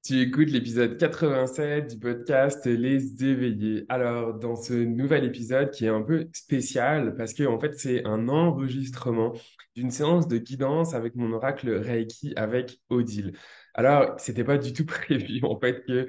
Tu écoutes l'épisode 87 du podcast Les Éveillés. Alors, dans ce nouvel épisode qui est un peu spécial parce que en fait, c'est un enregistrement d'une séance de guidance avec mon oracle Reiki avec Odile. Alors, c'était pas du tout prévu en fait que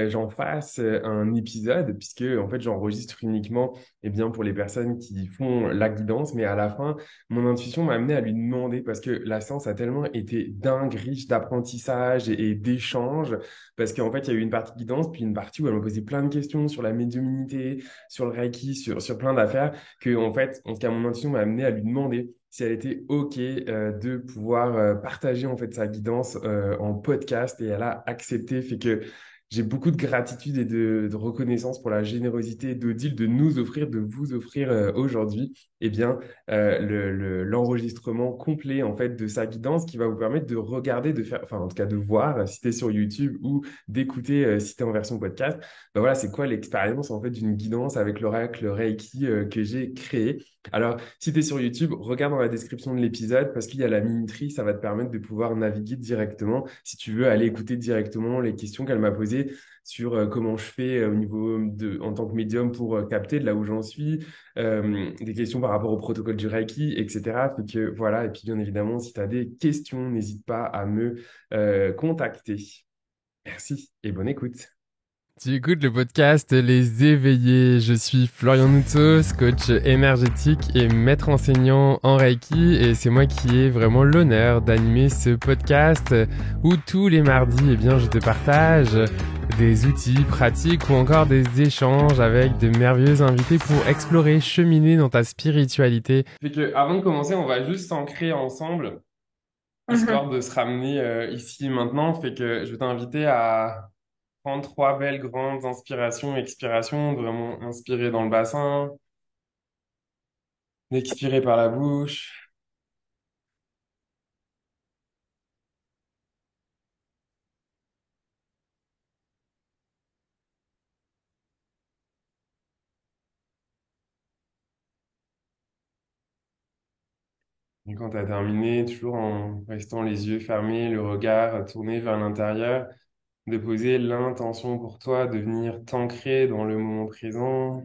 j'en fasse un épisode puisque en fait, j'enregistre uniquement bien pour les personnes qui font la guidance, mais à la fin, mon intuition m'a amené à lui demander parce que la séance a tellement été dingue, riche d'apprentissage et d'échanges parce qu'en fait, il y a eu une partie guidance, puis une partie où elle m'a posé plein de questions sur la médiumnité, sur le Reiki, sur plein d'affaires, que en fait, en tout cas, mon intuition m'a amené à lui demander si elle était OK de pouvoir partager en fait sa guidance en podcast et elle a accepté. Fait que j'ai beaucoup de gratitude et de reconnaissance pour la générosité d'Odile de nous offrir, de vous offrir aujourd'hui, eh bien, l'enregistrement complet en fait de sa guidance qui va vous permettre de regarder, de faire, enfin en tout cas de voir si t'es sur YouTube ou d'écouter si t'es en version podcast. Ben voilà, c'est quoi l'expérience en fait d'une guidance avec l'oracle Reiki que j'ai créé. Alors, si t'es sur YouTube, regarde dans la description de l'épisode parce qu'il y a la minuterie, ça va te permettre de pouvoir naviguer directement si tu veux aller écouter directement les questions qu'elle m'a posées sur comment je fais au niveau de en tant que médium pour capter de là où j'en suis, des questions par rapport au protocole du Reiki, etc. Fait que voilà, et puis bien évidemment, si tu as des questions, n'hésite pas à me contacter. Merci et bonne écoute. Tu écoutes le podcast Les Éveillés. Je suis Florian Noutsos, coach énergétique et maître enseignant en Reiki. Et c'est moi qui ai vraiment l'honneur d'animer ce podcast où tous les mardis, je te partage des outils pratiques ou encore des échanges avec de merveilleux invités pour explorer, cheminer dans ta spiritualité. Fait que avant de commencer, on va juste s'ancrer ensemble, Mhm. histoire de se ramener ici maintenant. Fait que je vais t'inviter à prendre trois belles grandes inspirations, expirations, de vraiment inspirer dans le bassin, expirer par la bouche. Et quand tu as terminé, toujours en restant les yeux fermés, le regard tourné vers l'intérieur, de poser l'intention pour toi de venir t'ancrer dans le moment présent.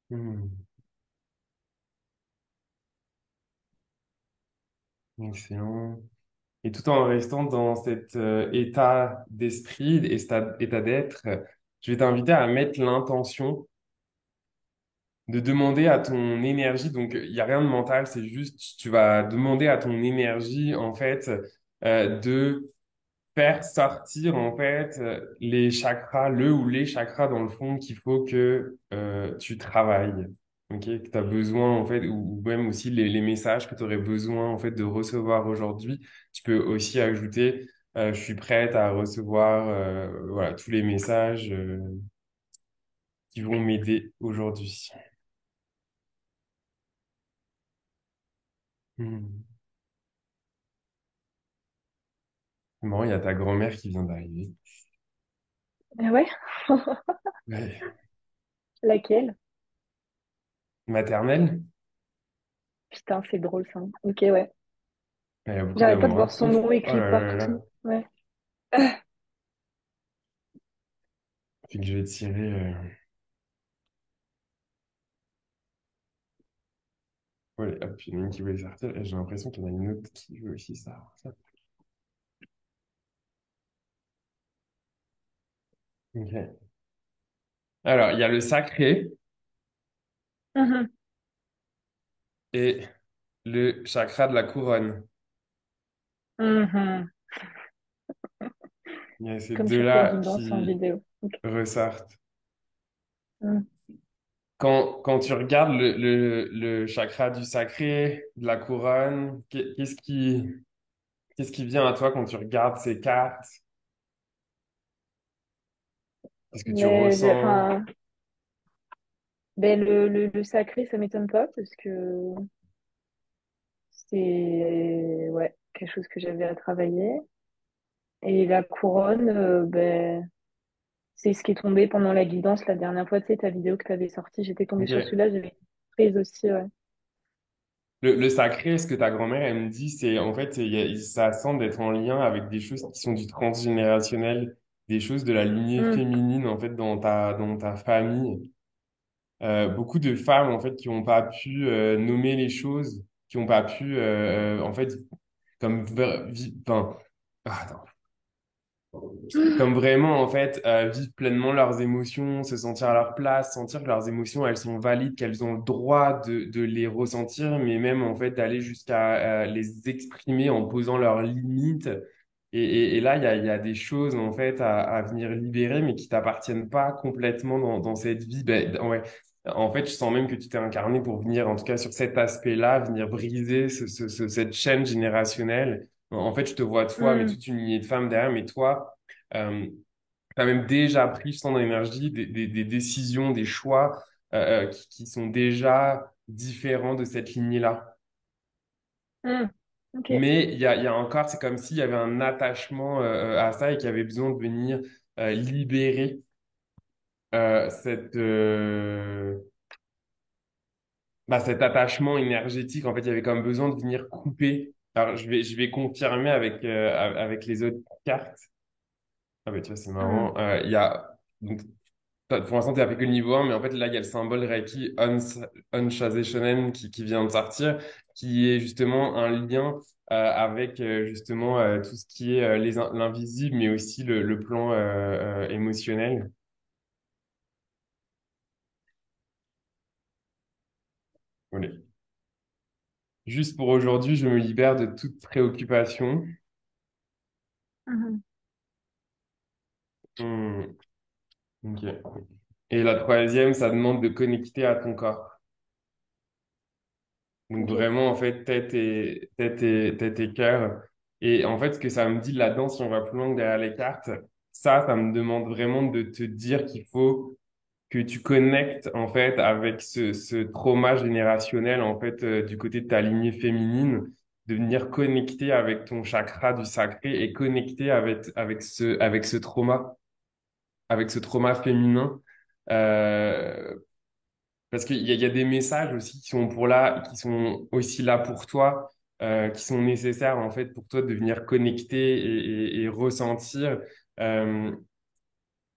Hmm, excellent. Et tout en restant dans cet état d'esprit et cet état d'être, je vais t'inviter à mettre l'intention de demander à ton énergie, donc il n'y a rien de mental, c'est juste, tu vas demander à ton énergie, en fait, de faire sortir, en fait, les chakras, le ou les chakras, dans le fond, qu'il faut que tu travailles, ok, que tu as besoin, en fait, ou même aussi les messages que tu aurais besoin, en fait, de recevoir aujourd'hui. Tu peux aussi ajouter, je suis prête à recevoir, voilà, tous les messages qui vont m'aider aujourd'hui. Hmm. C'est marrant, il y a ta grand-mère qui vient d'arriver. Ah ouais? Ouais. Laquelle? Maternelle? Putain, c'est drôle ça. Ok, ouais. Elle a beaucoup J'arrête pas de voir d'amour. son Ouf. nom Oh écrit là là là partout. là. Ouais. C'est que je vais tirer. Ouais, hop, il y en a une qui voulait sortir et j'ai l'impression qu'il y en a une autre qui veut aussi ça. Ok. Alors, il y a le sacré Mhm. et le chakra de la couronne. Mhm. Il y a ces Comme sur ta deux-là guidance en qui vidéo. Ok. ressortent. Mhm. Quand tu regardes le chakra du sacré, de la couronne, qu'est-ce qui vient à toi quand tu regardes ces cartes? Qu'est-ce que tu Mais ressens? enfin, ben, le sacré, ça m'étonne pas parce que c'est ouais, quelque chose que j'avais à travailler. Et la couronne, ben, c'est ce qui est tombé pendant la guidance la dernière fois, tu sais, ta vidéo que tu avais sortie, j'étais tombée sur Ok. celui-là, j'avais été prise aussi, ouais. Le sacré, ce que ta grand-mère, elle me dit, c'est en fait, ça semble être en lien avec des choses qui sont du transgénérationnel, des choses de la lignée Hmm, féminine, en fait, dans ta famille. Beaucoup de femmes, en fait, qui n'ont pas pu nommer les choses, qui n'ont pas pu, en fait, enfin, attends. Comme vraiment, en fait, vivre pleinement leurs émotions, se sentir à leur place, sentir que leurs émotions, elles sont valides, qu'elles ont le droit de les ressentir, mais même, en fait, d'aller jusqu'à les exprimer en posant leurs limites. Et là, il y a des choses, en fait, à venir libérer, mais qui t'appartiennent pas complètement dans cette vie. Ben, ouais. En fait, je sens même que tu t'es incarné pour venir, en tout cas, sur cet aspect-là, venir briser cette chaîne générationnelle. En fait, je te vois, toi, mais hmm, toute une lignée de femmes derrière, mais toi, tu as même déjà pris, je sens dans l'énergie, des décisions, des choix qui sont déjà différents de cette lignée-là. hmm. Ok. Mais il y a encore, c'est comme s'il y avait un attachement à ça et qu'il y avait besoin de venir libérer cet attachement énergétique. En fait, il y avait comme besoin de venir couper. Alors, je vais confirmer avec les autres cartes. Ah, bah, tu vois, c'est Hmm, marrant. Il y a, donc, pour l'instant, tu n'as fait que le niveau 1, mais en fait, là, il y a le symbole Reiki Unsha-Shonen qui vient de sortir, qui est justement un lien avec justement tout ce qui est l'invisible, mais aussi le plan émotionnel. Voilà. Juste pour aujourd'hui, je me libère de toute préoccupation. mhm. Hmm, ok. Et la troisième, ça demande de connecter à ton corps. Donc Ok. vraiment, en fait, tête et cœur. Et en fait, ce que ça me dit là-dedans, si on va plus loin que derrière les cartes, ça me demande vraiment de te dire qu'il faut que tu connectes, en fait, avec ce trauma générationnel, en fait, du côté de ta lignée féminine, de venir connecter avec ton chakra du sacré et connecter avec avec ce trauma féminin. Euh, Parce qu'il y a des messages aussi qui sont aussi là pour toi, qui sont nécessaires en fait pour toi de venir connecter et ressentir. Euh,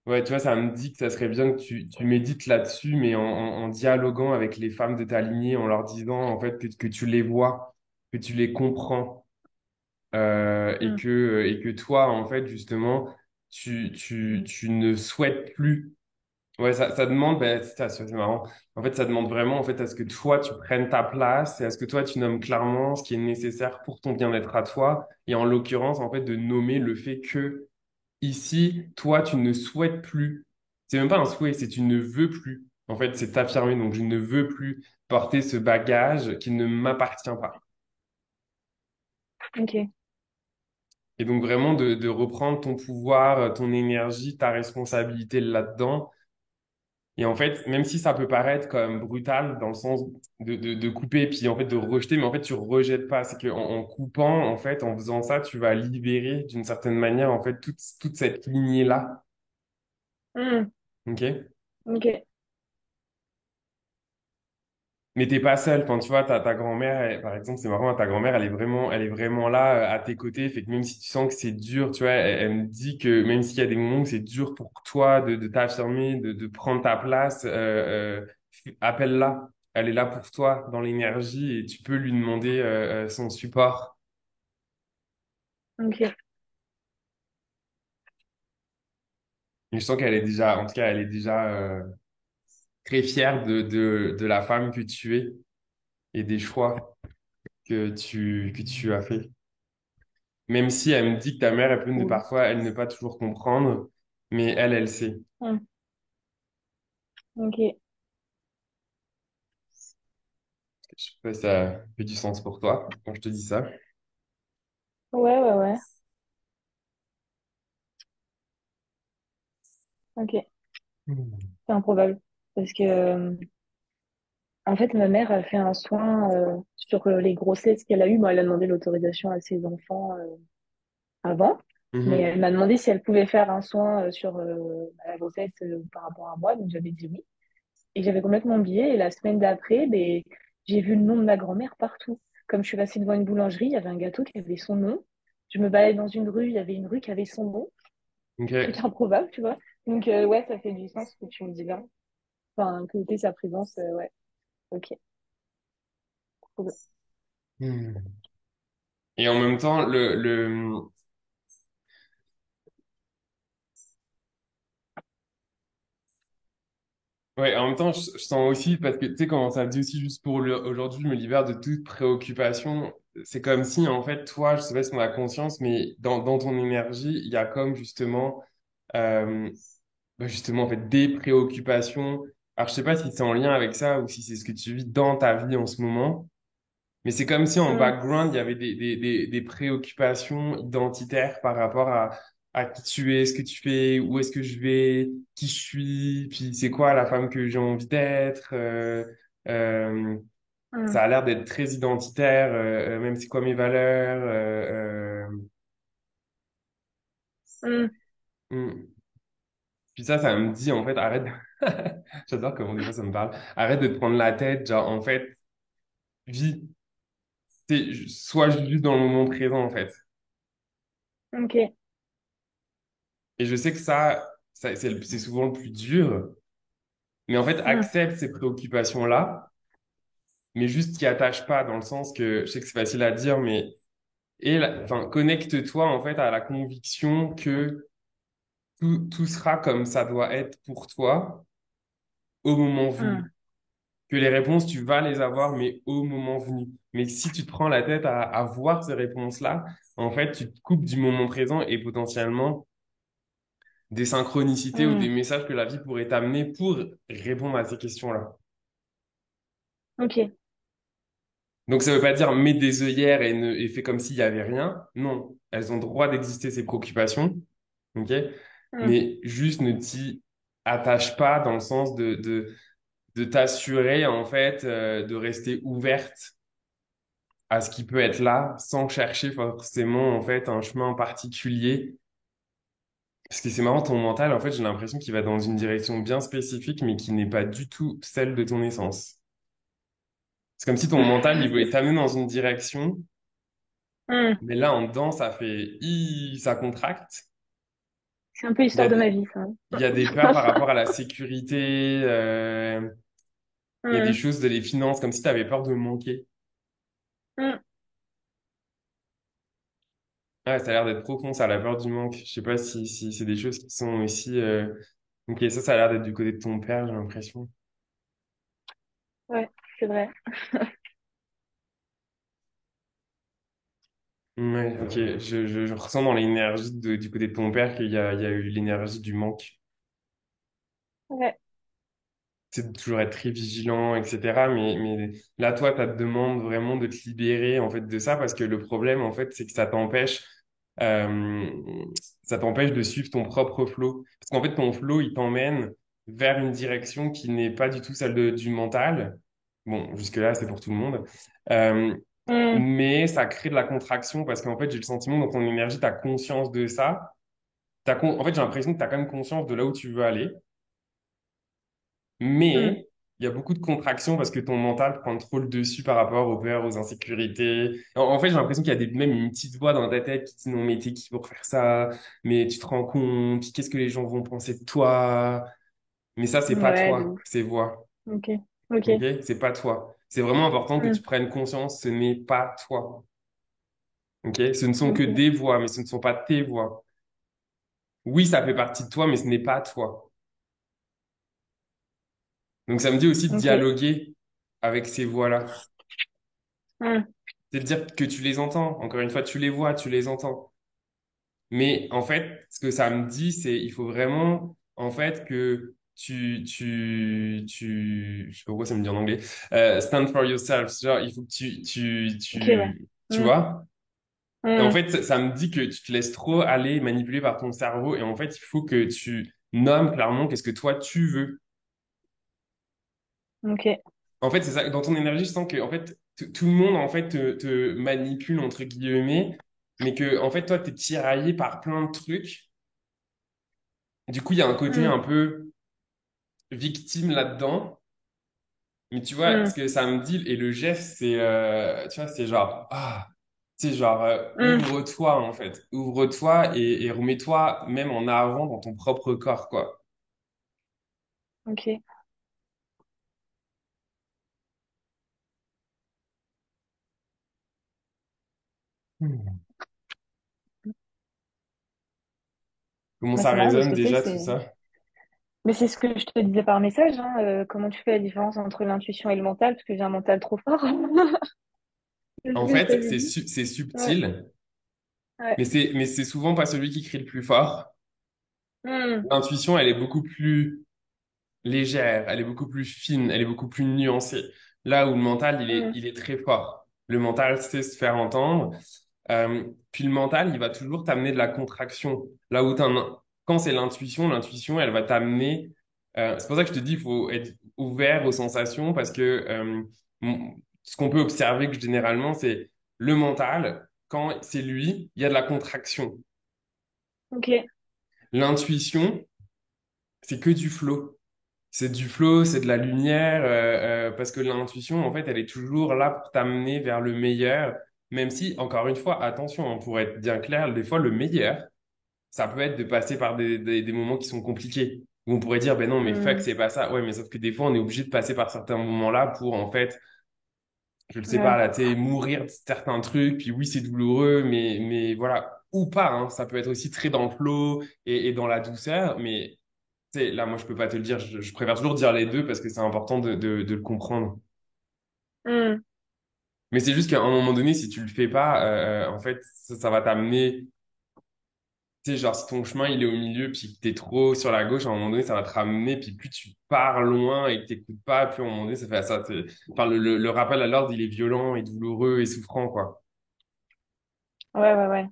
ouais, tu vois, ça me dit que ça serait bien que tu médites là-dessus, mais en dialoguant avec les femmes de ta lignée, en leur disant en fait que tu les vois, que tu les comprends, Hmm, et que toi, en fait, justement, tu ne souhaites plus. Ouais, ça demande, ben, c'est marrant. En fait, ça demande vraiment, en fait, à ce que toi, tu prennes ta place et à ce que toi, tu nommes clairement ce qui est nécessaire pour ton bien-être à toi. Et en l'occurrence, en fait, de nommer le fait que ici, toi, tu ne souhaites plus. C'est même pas un souhait, c'est tu ne veux plus. En fait, c'est t'affirmer. Donc, je ne veux plus porter ce bagage qui ne m'appartient pas. ok. Et donc, vraiment, de reprendre ton pouvoir, ton énergie, ta responsabilité là-dedans. Et en fait, même si ça peut paraître comme brutal dans le sens de couper puis en fait de rejeter, mais en fait tu rejettes pas. C'est qu'en en coupant, en fait, en faisant ça, tu vas libérer d'une certaine manière en fait toute cette lignée-là. Hmm, Ok? ok. Mais t'es pas seul. Enfin, tu vois, ta grand-mère, par exemple, c'est marrant, ta grand-mère, elle est vraiment là à tes côtés. Fait que même si tu sens que c'est dur, tu vois, elle me dit que même s'il y a des moments où c'est dur pour toi de t'affirmer, de prendre ta place, appelle-la. Elle est là pour toi dans l'énergie et tu peux lui demander son support. Ok. Et je sens qu'elle est déjà, en tout cas, elle est déjà très fière de la femme que tu es et des choix que tu as fait. Même si elle me dit que ta mère, elle peut ne Cool. parfois, elle ne pas toujours comprendre, mais elle sait. Hmm, ok. Je sais pas si ça fait du sens pour toi quand je te dis ça. Ouais, ouais, ouais. Ok. Hmm. C'est improbable. Parce que, en fait, ma mère a fait un soin sur les grossesses qu'elle a eues. Moi, elle a demandé l'autorisation à ses enfants avant. Mais Mhm. elle m'a demandé si elle pouvait faire un soin sur la grossesse par rapport à moi. Donc, j'avais dit oui. Et j'avais complètement oublié. Et la semaine d'après, ben, j'ai vu le nom de ma grand-mère partout. Comme je suis passée devant une boulangerie, il y avait un gâteau qui avait son nom. Je me baladais dans une rue, il y avait une rue qui avait son nom. Truc Ok. improbable, tu vois. Donc, ouais, ça fait du sens ce que tu me dis là. Enfin, que était sa présence, ouais. Ok. Cool. Hmm. Et en même temps, ouais, en même temps, je sens aussi, parce que tu sais, comment ça me dit aussi, juste pour aujourd'hui, je me libère de toute préoccupation. C'est comme si, en fait, toi, je sais pas si on a conscience, mais dans ton énergie, il y a comme justement, euh, justement, en fait, des préoccupations. Alors, je sais pas si c'est en lien avec ça ou si c'est ce que tu vis dans ta vie en ce moment. Mais c'est comme si en Mm, background, il y avait des préoccupations identitaires par rapport à qui tu es, ce que tu fais, où est-ce que je vais, qui je suis, puis c'est quoi la femme que j'ai envie d'être. Euh, mm, Ça a l'air d'être très identitaire, même c'est quoi mes valeurs. mm. Hmm. Puis ça me dit en fait, arrête. J'adore comment des fois ça me parle. Arrête de te prendre la tête, genre en fait, vis. Sois juste dans le moment présent en fait. Ok. Et je sais que ça c'est souvent le plus dur, mais en fait, Mm, accepte ces préoccupations-là, mais juste t'y attache pas, dans le sens que, je sais que c'est facile à dire, mais enfin, connecte-toi en fait à la conviction que tout sera comme ça doit être pour toi au moment venu. mm, Que les réponses, tu vas les avoir, mais au moment venu. Mais si tu te prends la tête à voir ces réponses-là, en fait, tu te coupes du moment présent et potentiellement des synchronicités ou des mm. messages que la vie pourrait t'amener pour répondre à ces questions-là. Ok. Donc ça veut pas dire mets des œillères et fais comme s'il y avait rien. Non, elles ont droit d'exister, ces préoccupations, ok? Mm, Mais juste ne t'y attache pas dans le sens de t'assurer en fait de rester ouverte à ce qui peut être là sans chercher forcément en fait un chemin particulier. Parce que c'est marrant, ton mental, en fait, j'ai l'impression qu'il va dans une direction bien spécifique, mais qui n'est pas du tout celle de ton essence. C'est comme si ton mental, il voulait t'amener dans une direction, mm. mais là, en dedans, ça fait, ça contracte. C'est un peu Il y a l'histoire de ma des, vie, ça. il y a des peurs par rapport à la sécurité, il y a des Mm, choses de les finances, comme si tu avais peur de manquer. mm. Ouais, ça a l'air d'être profond, ça, la peur du manque. Je sais pas si c'est des choses qui sont aussi, ok, ça a l'air d'être du côté de ton père, j'ai l'impression. Ouais, c'est vrai. Ouais, ok. Je ressens dans l'énergie du côté de ton père il y a eu l'énergie du manque. Ouais. C'est de toujours être très vigilant, etc. Mais là, toi, ça te demande vraiment de te libérer, en fait, de ça, parce que le problème, en fait, c'est que euh, ça t'empêche de suivre ton propre flow. Parce qu'en fait, ton flow, il t'emmène vers une direction qui n'est pas du tout celle du mental. Bon, jusque-là, c'est pour tout le monde. Euh, Mm, mais ça crée de la contraction parce qu'en fait, j'ai le sentiment dans ton énergie, tu as conscience de ça. En fait, j'ai l'impression que tu as quand même conscience de là où tu veux aller, mm, mais il y a beaucoup de contraction parce que ton mental prend trop le dessus par rapport aux peurs, aux insécurités. En fait, j'ai l'impression qu'il y a même une petite voix dans ta tête qui dit non, mais t'es qui pour faire ça? Mais tu te rends compte, puis qu'est-ce que les gens vont penser de toi? Mais ça, c'est pas ouais, de toi, ouf. ces voix. Ok. Ok. Ok? C'est pas toi. C'est vraiment important que tu Mm, prennes conscience, ce n'est pas toi. Ok? Ce ne sont que ok. des voix, mais ce ne sont pas tes voix. Oui, ça fait partie de toi, mais ce n'est pas toi. Donc ça me dit aussi de Ok. dialoguer avec ces voix-là. Mm, C'est de dire que tu les entends. Encore une fois, tu les vois, tu les entends. Mais en fait, ce que ça me dit, c'est il faut vraiment, en fait, que je sais pas pourquoi ça me dit en anglais, stand for yourself. Genre, il faut que ok, ouais. tu Mm, vois? Et en mm, fait, ça me dit que tu te laisses trop aller manipuler par ton cerveau. Et en fait, il faut que tu nommes clairement qu'est-ce que toi tu veux. ok. En fait, c'est ça. Dans ton énergie, je sens que en fait, tout le monde en fait te manipule entre guillemets, mais que en fait, toi, t'es tiraillé par plein de trucs. Du coup, il y a un côté Mm, un peu victime là-dedans. Mais tu vois, ce mm, que ça me dit, et le geste, c'est, tu vois, c'est genre, c'est genre, mm, ouvre-toi, en fait. Ouvre-toi et remets-toi même en avant dans ton propre corps, quoi. ok. Hmm. Comment Bah, ça c'est marrant parce résonne que tu sais, déjà, tout ça? mais c'est ce que je te disais par message, hein, comment tu fais la différence entre l'intuition et le mental, parce que j'ai un mental trop fort. C'est ce En que je fait, t'avais dit. c'est Ouais, subtil, ouais. mais c'est souvent pas celui qui crie le plus fort. Mm, L'intuition, elle est beaucoup plus légère, elle est beaucoup plus fine, elle est beaucoup plus nuancée. Là où le mental, mm, il est très fort. Le mental sait se faire entendre. Puis le mental, il va toujours t'amener de la contraction. Là où quand c'est l'intuition, elle va t'amener. C'est pour ça que je te dis, il faut être ouvert aux sensations parce que ce qu'on peut observer que généralement, c'est le mental, quand c'est lui, il y a de la contraction. ok. L'intuition, c'est que du flow. C'est du flow, c'est de la lumière, parce que l'intuition, en fait, elle est toujours là pour t'amener vers le meilleur, même si, encore une fois, attention, hein, pour être bien clair, des fois, le meilleur, ça peut être de passer par des moments qui sont compliqués, où on pourrait dire, ben non, mais fuck, Mm, c'est pas ça. Ouais, mais sauf que des fois, on est obligé de passer par certains moments-là pour, en fait, je ne sais pas, ouais. là, tu sais, mourir de certains trucs, puis oui, c'est douloureux, mais voilà, ou pas, hein, ça peut être aussi très dans le flow et dans la douceur, mais tu sais, là, moi, je peux pas te le dire. Je préfère toujours dire les deux parce que c'est important de le comprendre. Mm, Mais c'est juste qu'à un moment donné, si tu le fais pas, en fait, ça va t'amener. Tu sais, genre, si ton chemin il est au milieu, puis que t'es trop sur la gauche, à un moment donné, ça va te ramener. Puis plus tu pars loin et que t'écoutes pas, plus à un moment donné, ça fait ça. Enfin, le rappel à l'ordre, il est violent et douloureux et souffrant, quoi. ouais, ouais, ouais.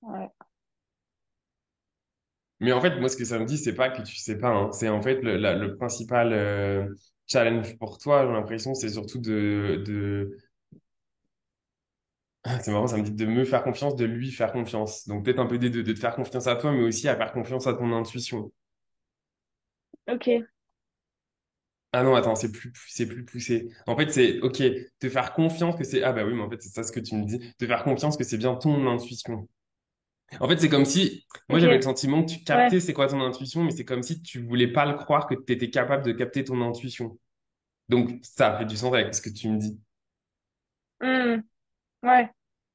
Ouais. Mais en fait, moi, ce que ça me dit, c'est pas que tu sais pas, hein. C'est en fait le principal challenge pour toi, j'ai l'impression, c'est surtout ah, c'est marrant, ça me dit de me faire confiance, de lui faire confiance. Donc peut-être un peu des deux, de te faire confiance à toi, mais aussi à faire confiance à ton intuition. Ok. Ah non, attends, c'est plus poussé. En fait, c'est, ok, te faire confiance que c'est, ah bah oui, mais en fait, c'est ça ce que tu me dis. Te faire confiance que c'est bien ton intuition. En fait, c'est comme si, moi Ok. j'avais le sentiment que tu Ouais. captais c'est quoi ton intuition, mais c'est comme si tu voulais pas le croire que tu étais capable de capter ton intuition. Donc ça fait du sens avec ce que tu me dis. Mm, ouais.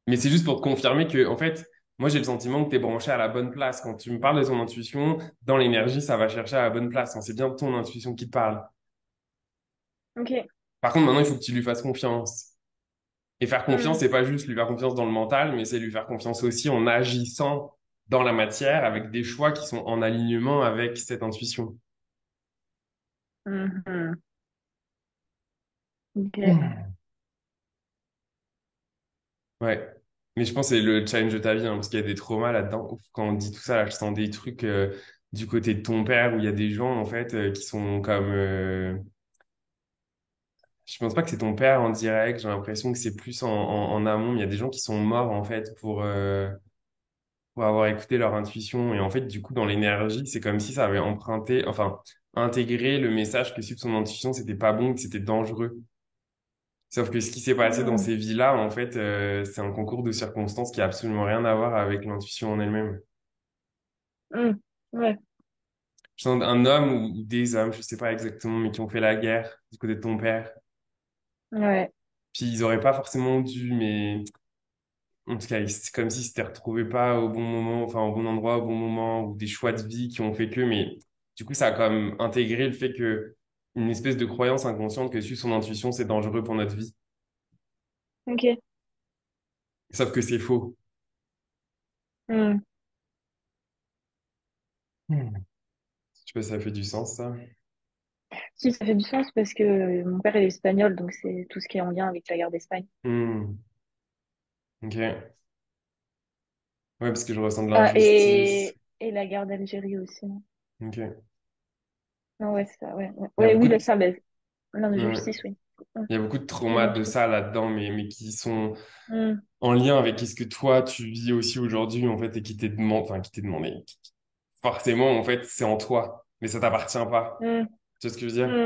Mais c'est juste pour te confirmer que, en fait, moi, j'ai le sentiment que tu es branché à la bonne place. Quand tu me parles de ton intuition, dans l'énergie, ça va chercher à la bonne place. Hein, c'est bien ton intuition qui te parle. Ok. Par contre, maintenant, il faut que tu lui fasses confiance. Et faire confiance, Mm, c'est pas juste lui faire confiance dans le mental, mais c'est lui faire confiance aussi en agissant dans la matière avec des choix qui sont en alignement avec cette intuition. mhm. Ok. Hmm. Ouais. Mais je pense que c'est le challenge de ta vie, hein, parce qu'il y a des traumas là-dedans. Ouf, quand on dit tout ça, là, je sens des trucs du côté de ton père où il y a des gens, en fait, qui sont comme... je pense pas que c'est ton père en direct, j'ai l'impression que c'est plus en amont. Il y a des gens qui sont morts, en fait, pour avoir écouté leur intuition. Et en fait, du coup, dans l'énergie, c'est comme si ça avait emprunté, enfin, intégré le message que suivre son intuition, c'était pas bon, que c'était dangereux. Sauf que ce qui s'est passé dans Mm, ces vies-là, en fait, c'est un concours de circonstances qui a absolument rien à voir avec l'intuition en elle-même. mm. Ouais. Je sens un homme ou des hommes, je sais pas exactement, mais qui ont fait la guerre du côté de ton père. Ouais. Puis ils auraient pas forcément dû, mais en tout cas, c'est comme si c'était retrouvé pas au bon moment, enfin au bon endroit, au bon moment, ou des choix de vie qui ont fait que, mais du coup, ça a quand même intégré le fait que une espèce de croyance inconsciente que suivre son intuition, c'est dangereux pour notre vie. Ok. Sauf que c'est faux. Mm. Hmm. Je sais pas si ça fait du sens, ça. Si, ça fait du sens parce que mon père est espagnol, donc c'est tout ce qui est en lien avec la guerre d'Espagne. Hmm. Ok. Ouais, parce que je ressens de Ah, l'injustice. et la guerre d'Algérie aussi. Ok. Non, ouais, c'est ça, ouais. Ouais, Il y a ouais, oui, beaucoup là, de, ça, ben, ouais. l'injustice, oui. Mm. Il y a beaucoup de C'est traumas bien de trouvé. ça là-dedans, mais qui sont Mm, en lien avec ce que toi, tu vis aussi aujourd'hui, en fait, et qui t'est demandé. Forcément, en fait, c'est en toi, mais ça t'appartient pas. mm, Tu vois ce que je veux dire?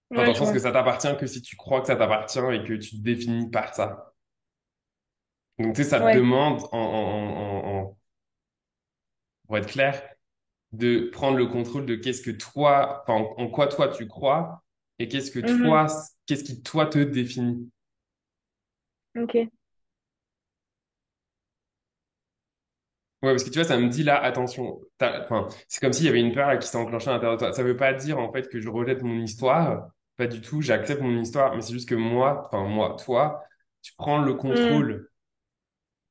mm. Enfin, dans Ouais, le je sens vois. que ça t'appartient que si tu crois que ça t'appartient et que tu te définis par ça. Donc, tu sais, ça te Ouais. demande, pour être clair, de prendre le contrôle de qu'est-ce que toi, enfin, en quoi toi tu crois et Mhm. qu'est-ce qui toi te définit. Ok. Ouais, parce que tu vois, ça me dit là, attention, enfin, c'est comme s'il y avait une peur là, qui s'est enclenchée à l'intérieur de toi. Ça veut pas dire en fait que je rejette mon histoire, pas du tout, j'accepte mon histoire, mais c'est juste que moi, enfin moi, toi, tu prends le Mhm. contrôle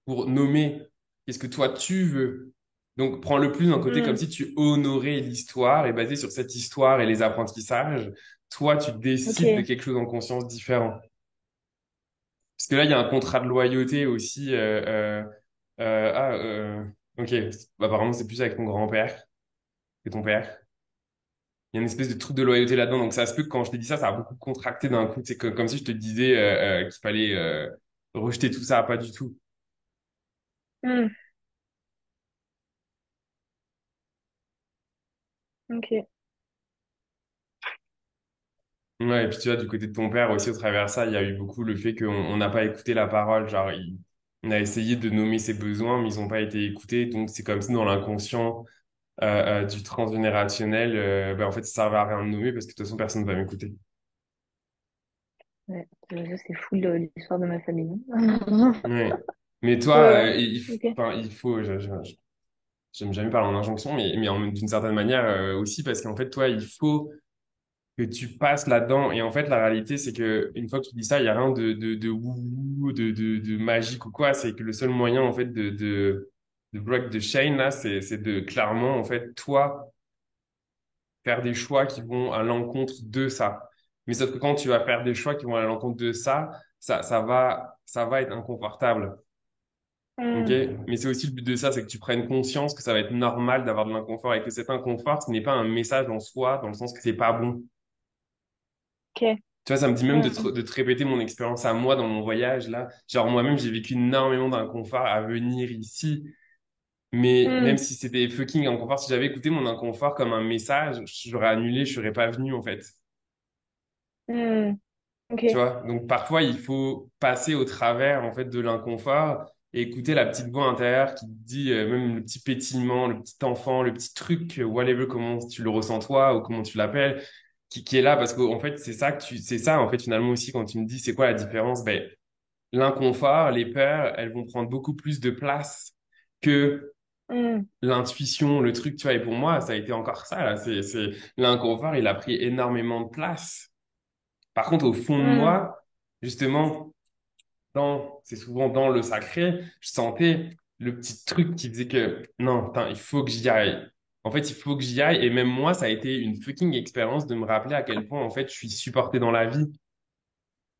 pour nommer qu'est-ce que toi tu veux. Donc, prends-le plus d'un côté comme Mhm. si tu honorais l'histoire et basé sur cette histoire et les apprentissages, toi, tu décides de Ok. quelque chose en conscience différent. Parce que là, il y a un contrat de loyauté aussi. Euh, ah, euh, ok. Bah, apparemment, c'est plus avec ton grand-père que ton père. Il y a une espèce de truc de loyauté là-dedans. Donc, ça se peut que quand je t'ai dit ça, ça a beaucoup contracté d'un coup. C'est comme si je te disais qu'il fallait rejeter tout ça. Pas du tout. Mhm. Ok. Ouais, et puis tu vois, du côté de ton père aussi, au travers de ça, il y a eu beaucoup le fait qu'on n'a pas écouté la parole. Genre, on a essayé de nommer ses besoins, mais ils n'ont pas été écoutés. Donc, c'est comme si dans l'inconscient du transgénérationnel, ben, en fait, ça servait à rien de nommer parce que de toute façon, personne ne va m'écouter. Ouais. C'est fou l'histoire de ma famille. Ouais. Mais toi, Ouais, ouais. Ok. enfin, il faut, j'aime jamais parler en injonction, d'une certaine manière aussi, parce qu'en fait, toi, il faut que tu passes là-dedans. Et en fait, la réalité, c'est que une fois que tu dis ça, il y a rien de wouhou, de magique ou quoi. C'est que le seul moyen, en fait, de break the chain, là, c'est de clairement, en fait, toi, faire des choix qui vont à l'encontre de ça. Mais sauf que quand tu vas faire des choix qui vont à l'encontre de ça, ça va être inconfortable. Ok? Mhm. Mais c'est aussi le but de ça, c'est que tu prennes conscience que ça va être normal d'avoir de l'inconfort et que cet inconfort, ce n'est pas un message en soi, dans le sens que c'est pas bon. Ok. Tu vois, ça me dit même Mhm. de te répéter mon expérience à moi dans mon voyage là. Genre moi-même, j'ai vécu énormément d'inconfort à venir ici. Mais même Mhm. si c'était fucking inconfort, si j'avais écouté mon inconfort comme un message, j'aurais annulé, je serais pas venu en fait. Mhm. Tu Ok. vois? Donc parfois, il faut passer au travers en fait de l'inconfort et écouter la petite voix intérieure qui te dit même le petit pétillement, le petit enfant, le petit truc, whatever, comment tu le ressens toi ou comment tu l'appelles, qui est là parce qu'en fait, c'est ça en fait finalement aussi quand tu me dis c'est quoi la différence? Ben, l'inconfort, les peurs, elles vont prendre beaucoup plus de place que Mhm. l'intuition, le truc, tu vois. Et pour moi, ça a été encore ça là. L'inconfort, il a pris énormément de place. Par contre, au fond de Mhm. moi, justement, c'est souvent dans le sacré, je sentais le petit truc qui disait que non, putain, il faut que j'y aille. En fait, il faut que j'y aille. Et même moi, ça a été une fucking expérience de me rappeler à quel point, en fait, je suis supporté dans la vie.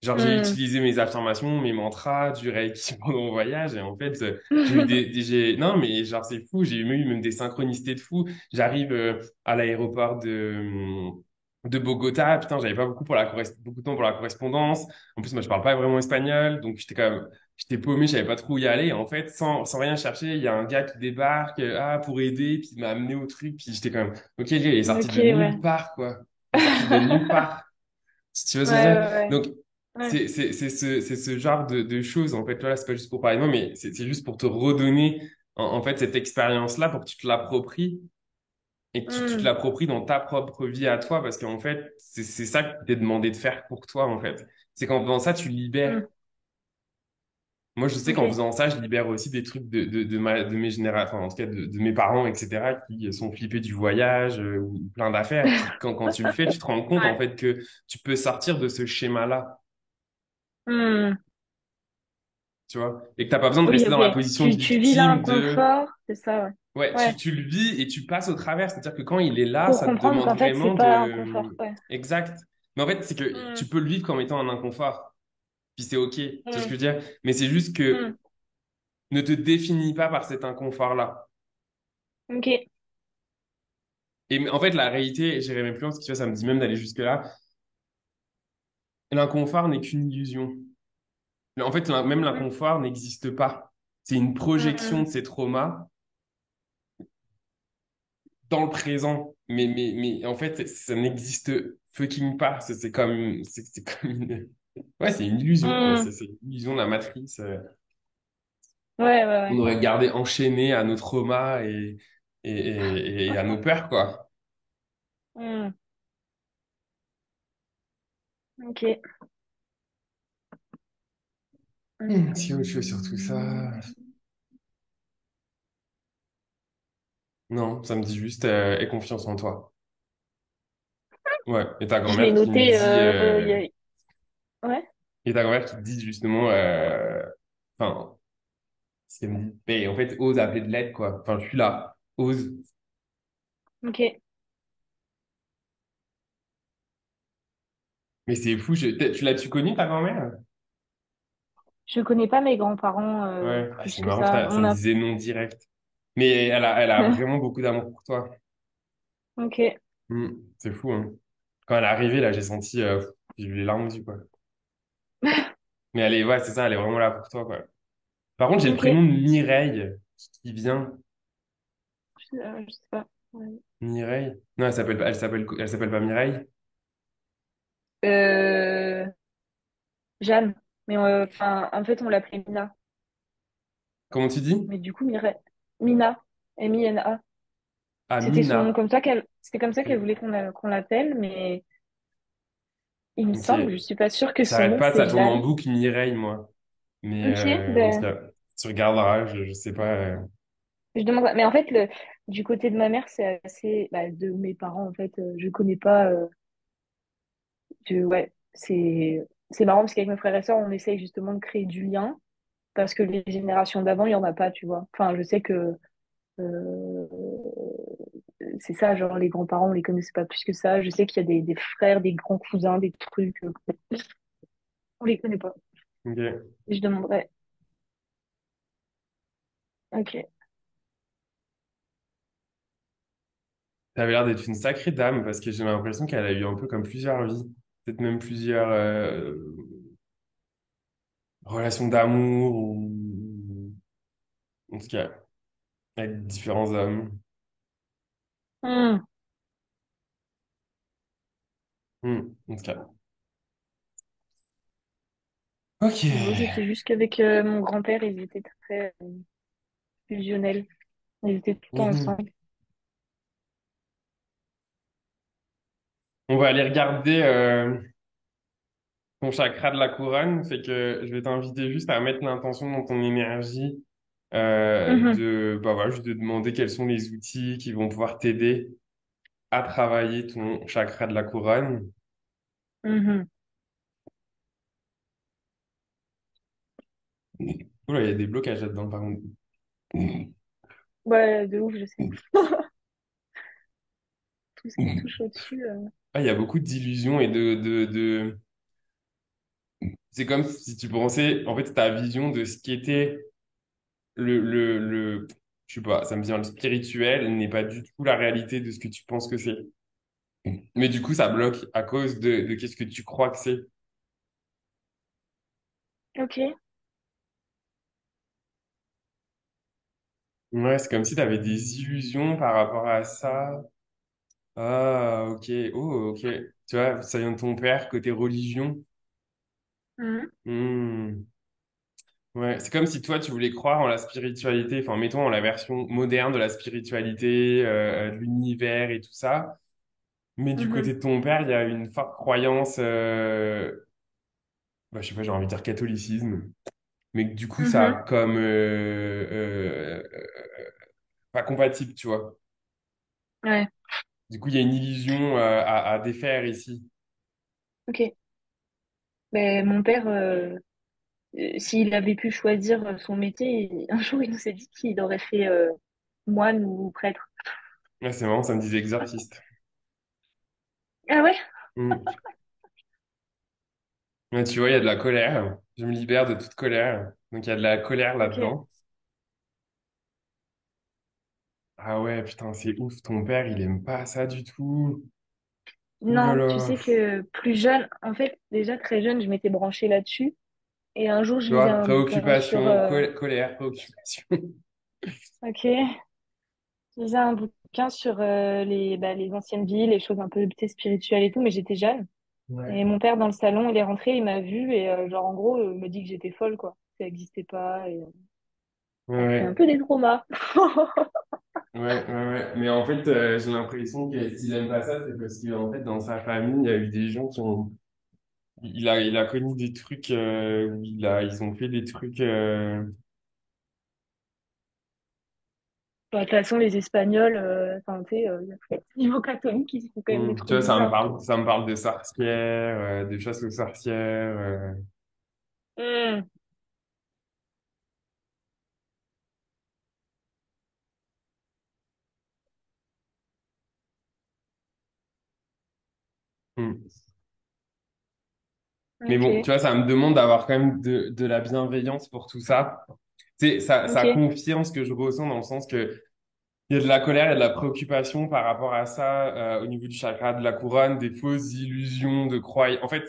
Genre, j'ai Mhm. utilisé mes affirmations, mes mantras, du Reiki pendant mon voyage. Et en fait, j'ai eu non, mais genre, c'est fou. J'ai eu même des synchronicités de fou. J'arrive à l'aéroport de Bogota. Putain, j'avais pas beaucoup de temps pour la correspondance. En plus, moi, je parle pas vraiment espagnol. Donc, j'étais paumé, je savais pas trop où y aller. Et en fait, sans rien chercher, il y a un gars qui débarque, pour aider, puis il m'a amené au truc. Puis j'étais quand même, ok, le gars, il est sorti Ok, de nulle ouais. part, quoi. Il est sorti de nulle part. Si tu vois Ouais, ce que je veux dire? ouais, Donc, ouais. c'est ce genre de choses, en fait. Là, c'est pas juste pour parler de moi, mais c'est juste pour te redonner, en fait, cette expérience-là pour que tu te l'appropries et que tu te Ouais. l'appropries dans ta propre vie à toi, parce qu'en fait, c'est ça que t'es demandé de faire pour toi, en fait. C'est qu'en faisant ça, tu libères. Mhm. Moi, je sais qu'en Ok. faisant ça, je libère aussi des trucs de mes générations, enfin, en tout cas, de mes parents, etc., qui sont flippés du voyage, ou plein d'affaires. Puis quand tu le fais, tu te rends compte, en Ouais. fait, que tu peux sortir de ce schéma-là. Mhm. Tu vois, et que t'as pas besoin de Oui, rester dans la ok. position de Tu vis victime de, l'inconfort, c'est ça, ouais. ouais, Ouais. tu le vis et tu passes au travers. C'est-à-dire que quand il est là, Pour ça te comprendre demande qu'en fait, c'est vraiment pas un confort, ouais. exact. Mais en fait, c'est que tu Mhm. peux le vivre comme étant un inconfort. Puis c'est OK. Tu vois ce que Mhm. je veux dire? Mais c'est juste que Mhm. ne te définis pas par cet inconfort-là. Ok. Et en fait, la réalité, j'irai même plus loin parce que tu vois, ça me dit même d'aller jusque-là. L'inconfort n'est qu'une illusion. En fait, même Mhm. l'inconfort n'existe pas. C'est une projection Mhm. de ces traumas dans le présent. Mais en fait, ça n'existe fucking pas. C'est comme ouais, c'est une illusion, quoi. Hmm. C'est une illusion de la matrice. Ouais, ouais, On ouais. aurait gardé enchaîné à nos traumas et à nos peurs, quoi. Hmm. Ok. Si autre chose sur tout ça. Hmm. Non, ça me dit juste aie confiance en toi. Ouais. Je l'ai noté. Ouais. Et ta grand-mère qui te dit justement, enfin, c'est me dit, mais en fait, ose appeler de l'aide, quoi. Enfin, je suis là, ose. Ok. Mais c'est fou, tu l'as-tu connu, ta grand-mère? Je connais pas mes grands-parents Ouais, ah, plus c'est que marrant, ça. ça On me a. disait non direct. Mais elle a vraiment beaucoup d'amour pour toi. Ok. C'est fou, hein. Quand elle est arrivée, là, j'ai eu les larmes aux yeux, quoi. Mais ouais, c'est ça, elle est vraiment là pour toi, quoi. Par contre, j'ai le prénom Ok. de Mireille qui vient. Je sais pas. Ouais. Mireille? Non, elle s'appelle pas Mireille. Euh, Jeanne. Mais enfin, en fait, on l'appelait Mina. Comment tu dis? Mais du coup, Mireille. Mina. Mina. Ah, C'était son nom Mina. comme ça c'était comme ça qu'elle Ok. voulait qu'on l'appelle, mais il me Ok. semble, je suis pas sûre que Ça son arrête nom pas, ça c'est tourne en Jeanne. boucle, Mireille, moi. Mais Ok, en tout ben, cas, tu regarderas, je sais pas. je demande. Mais en fait, du côté de ma mère, c'est assez, bah, de mes parents, en fait, je connais pas. Ouais, c'est marrant parce qu'avec mes frères et sœurs, on essaye justement de créer du lien parce que les générations d'avant, il y en a pas, tu vois. Enfin, je sais que euh, c'est ça, genre les grands-parents, on les connaissait pas plus que ça. Je sais qu'il y a des frères, des grands cousins, des trucs, on les connaît pas. Ok. Et je demanderais. Ok. Ça avait l'air d'être une sacrée dame parce que j'ai l'impression qu'elle a eu un peu comme plusieurs vies. Peut-être même plusieurs relations d'amour ou en tout cas avec différents hommes. Hmm. En tout cas. Ok. Moi, je sais juste qu'avec mon grand-père, ils étaient très fusionnels. Ils étaient tout le temps Mhm. ensemble. On va aller regarder ton chakra de la couronne. Fait que je vais t'inviter juste à mettre l'intention dans ton énergie Mhm, bah voilà, juste de demander quels sont les outils qui vont pouvoir t'aider à travailler ton chakra de la couronne. mhm. Oula, il y a des blocages là-dedans, par contre. Ouais, de ouf, je sais. Tout ce qui touche au-dessus. Ah, il y a beaucoup d'illusions et c'est comme si tu pensais, en fait, ta vision de ce qui était je sais pas, ça me vient, le spirituel n'est pas du tout la réalité de ce que tu penses que c'est. Mais du coup, ça bloque à cause de qu'est-ce que tu crois que c'est. Ok. Ouais, c'est comme si tu avais des illusions par rapport à ça. Ah, ok. Oh, ok. Tu vois, ça vient de ton père, côté religion. Mhm, Hmm. Ouais, c'est comme si toi, tu voulais croire en la spiritualité, enfin, mettons en la version moderne de la spiritualité, de l'univers et tout ça. Mais du mhm, côté de ton père, il y a une forte croyance, bah, je sais pas, j'ai envie de dire catholicisme. Mais que du coup, ça mhm. comme pas compatible, tu vois. Ouais, Du coup, il y a une illusion à défaire ici. ok. Ben, mon père, s'il avait pu choisir son métier, un jour, il nous a dit qu'il aurait fait moine ou prêtre. Là, c'est marrant, ça me disait exorciste. Ah ouais? Hmm. Ouais, tu vois, il y a de la colère. Je me libère de toute colère. Donc, il y a de la colère Ok. là-dedans. Ah ouais, putain, c'est ouf. Ton père, il aime pas ça du tout. Ouh là Non, tu là. sais que plus jeune, en fait, déjà très jeune, je m'étais branchée là-dessus. Et un jour, je Tu lisais vois, un bouquin sur... préoccupation, colère, préoccupation. Ok. lisais un bouquin sur les anciennes villes, les choses un peu tu sais, spirituelles et tout, mais j'étais jeune. Et Ouais. mon père, dans le salon, il est rentré, il m'a vu et genre en gros, il m'a dit que j'étais folle, quoi. Ça n'existait pas et ça crée un Ouais, peu des traumas. ouais. Mais en fait, j'ai l'impression que s'il aime pas ça, c'est parce qu'en fait, dans sa famille, il y a eu des gens qui ont. Il a connu des trucs où ils ont fait des trucs. Bah, de toute façon, les Espagnols, enfin, tu sais, niveau catholique, ils font quand même des Tu trucs vois, bizarres. ça me parle de sorcières, de chasse aux sorcières. Hmm, Hmm. Mais bon, tu ok, vois, ça me demande d'avoir quand même de la bienveillance pour tout ça. Tu sais, ça ok. confirme ce que je ressens dans le sens que il y a de la colère et de la préoccupation par rapport à ça au niveau du chakra de la couronne, des fausses illusions de croyances. En fait,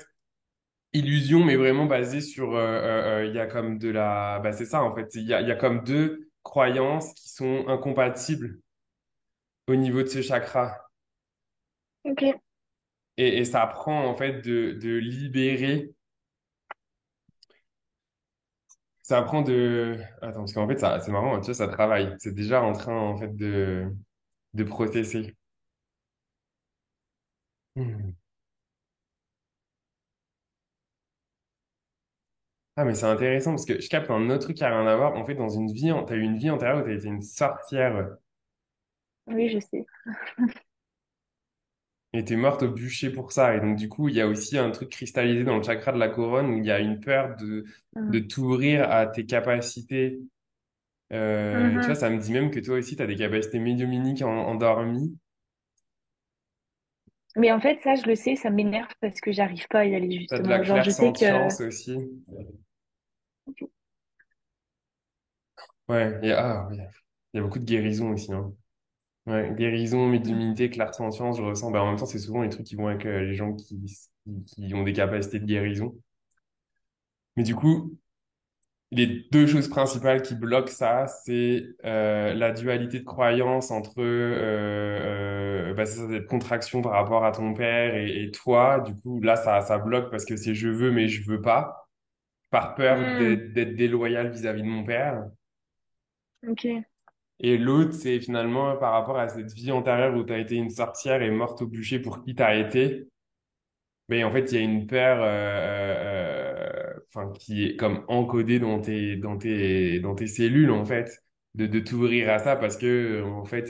illusions, mais vraiment basées sur, il y a comme de la, bah c'est ça en fait, il y a comme deux croyances qui sont incompatibles au niveau de ce chakra. Ok. Et ça prend en fait de libérer, ça prend de, attends, parce qu'en fait ça, c'est marrant, tu vois, ça travaille, c'est déjà en train en fait de processer. Hmm. Ah, mais c'est intéressant parce que je capte un autre truc qui a rien à voir. En fait, dans une vie, t'as eu une vie antérieure où t'as été une sorcière Oui, je sais. et t'es morte au bûcher pour ça. Et donc, du coup, il y a aussi un truc cristallisé dans le chakra de la couronne où il y a une peur de Hmm. t'ouvrir à tes capacités. Tu vois, Mhm. ça me dit même que toi aussi, t'as des capacités médiumniques endormies. Mais en fait, ça, je le sais, ça m'énerve parce que j'arrive pas à y aller, T'as de la justement. Genre, je sais que... clairsentience aussi. Ouais, oui, il y a beaucoup de guérison aussi, hein. Ouais, guérison, médiumnité, clairsentience, je ressens. Ben, en même temps, c'est souvent les trucs qui vont avec les gens qui ont des capacités de guérison. Mais du coup, les deux choses principales qui bloquent ça, c'est la dualité de croyance entre bah, c'est ça, cette contraction par rapport à ton père et toi. Du coup, là, ça bloque parce que c'est je veux, mais je veux pas, par peur Hmm. d'être déloyal vis-à-vis de mon père. Ok. Et l'autre, c'est finalement par rapport à cette vie antérieure où tu as été une sorcière et morte au bûcher pour qui t'as été. Mais en fait, il y a une peur enfin, qui est comme encodée dans tes cellules, en fait, de t'ouvrir à ça parce que, en fait,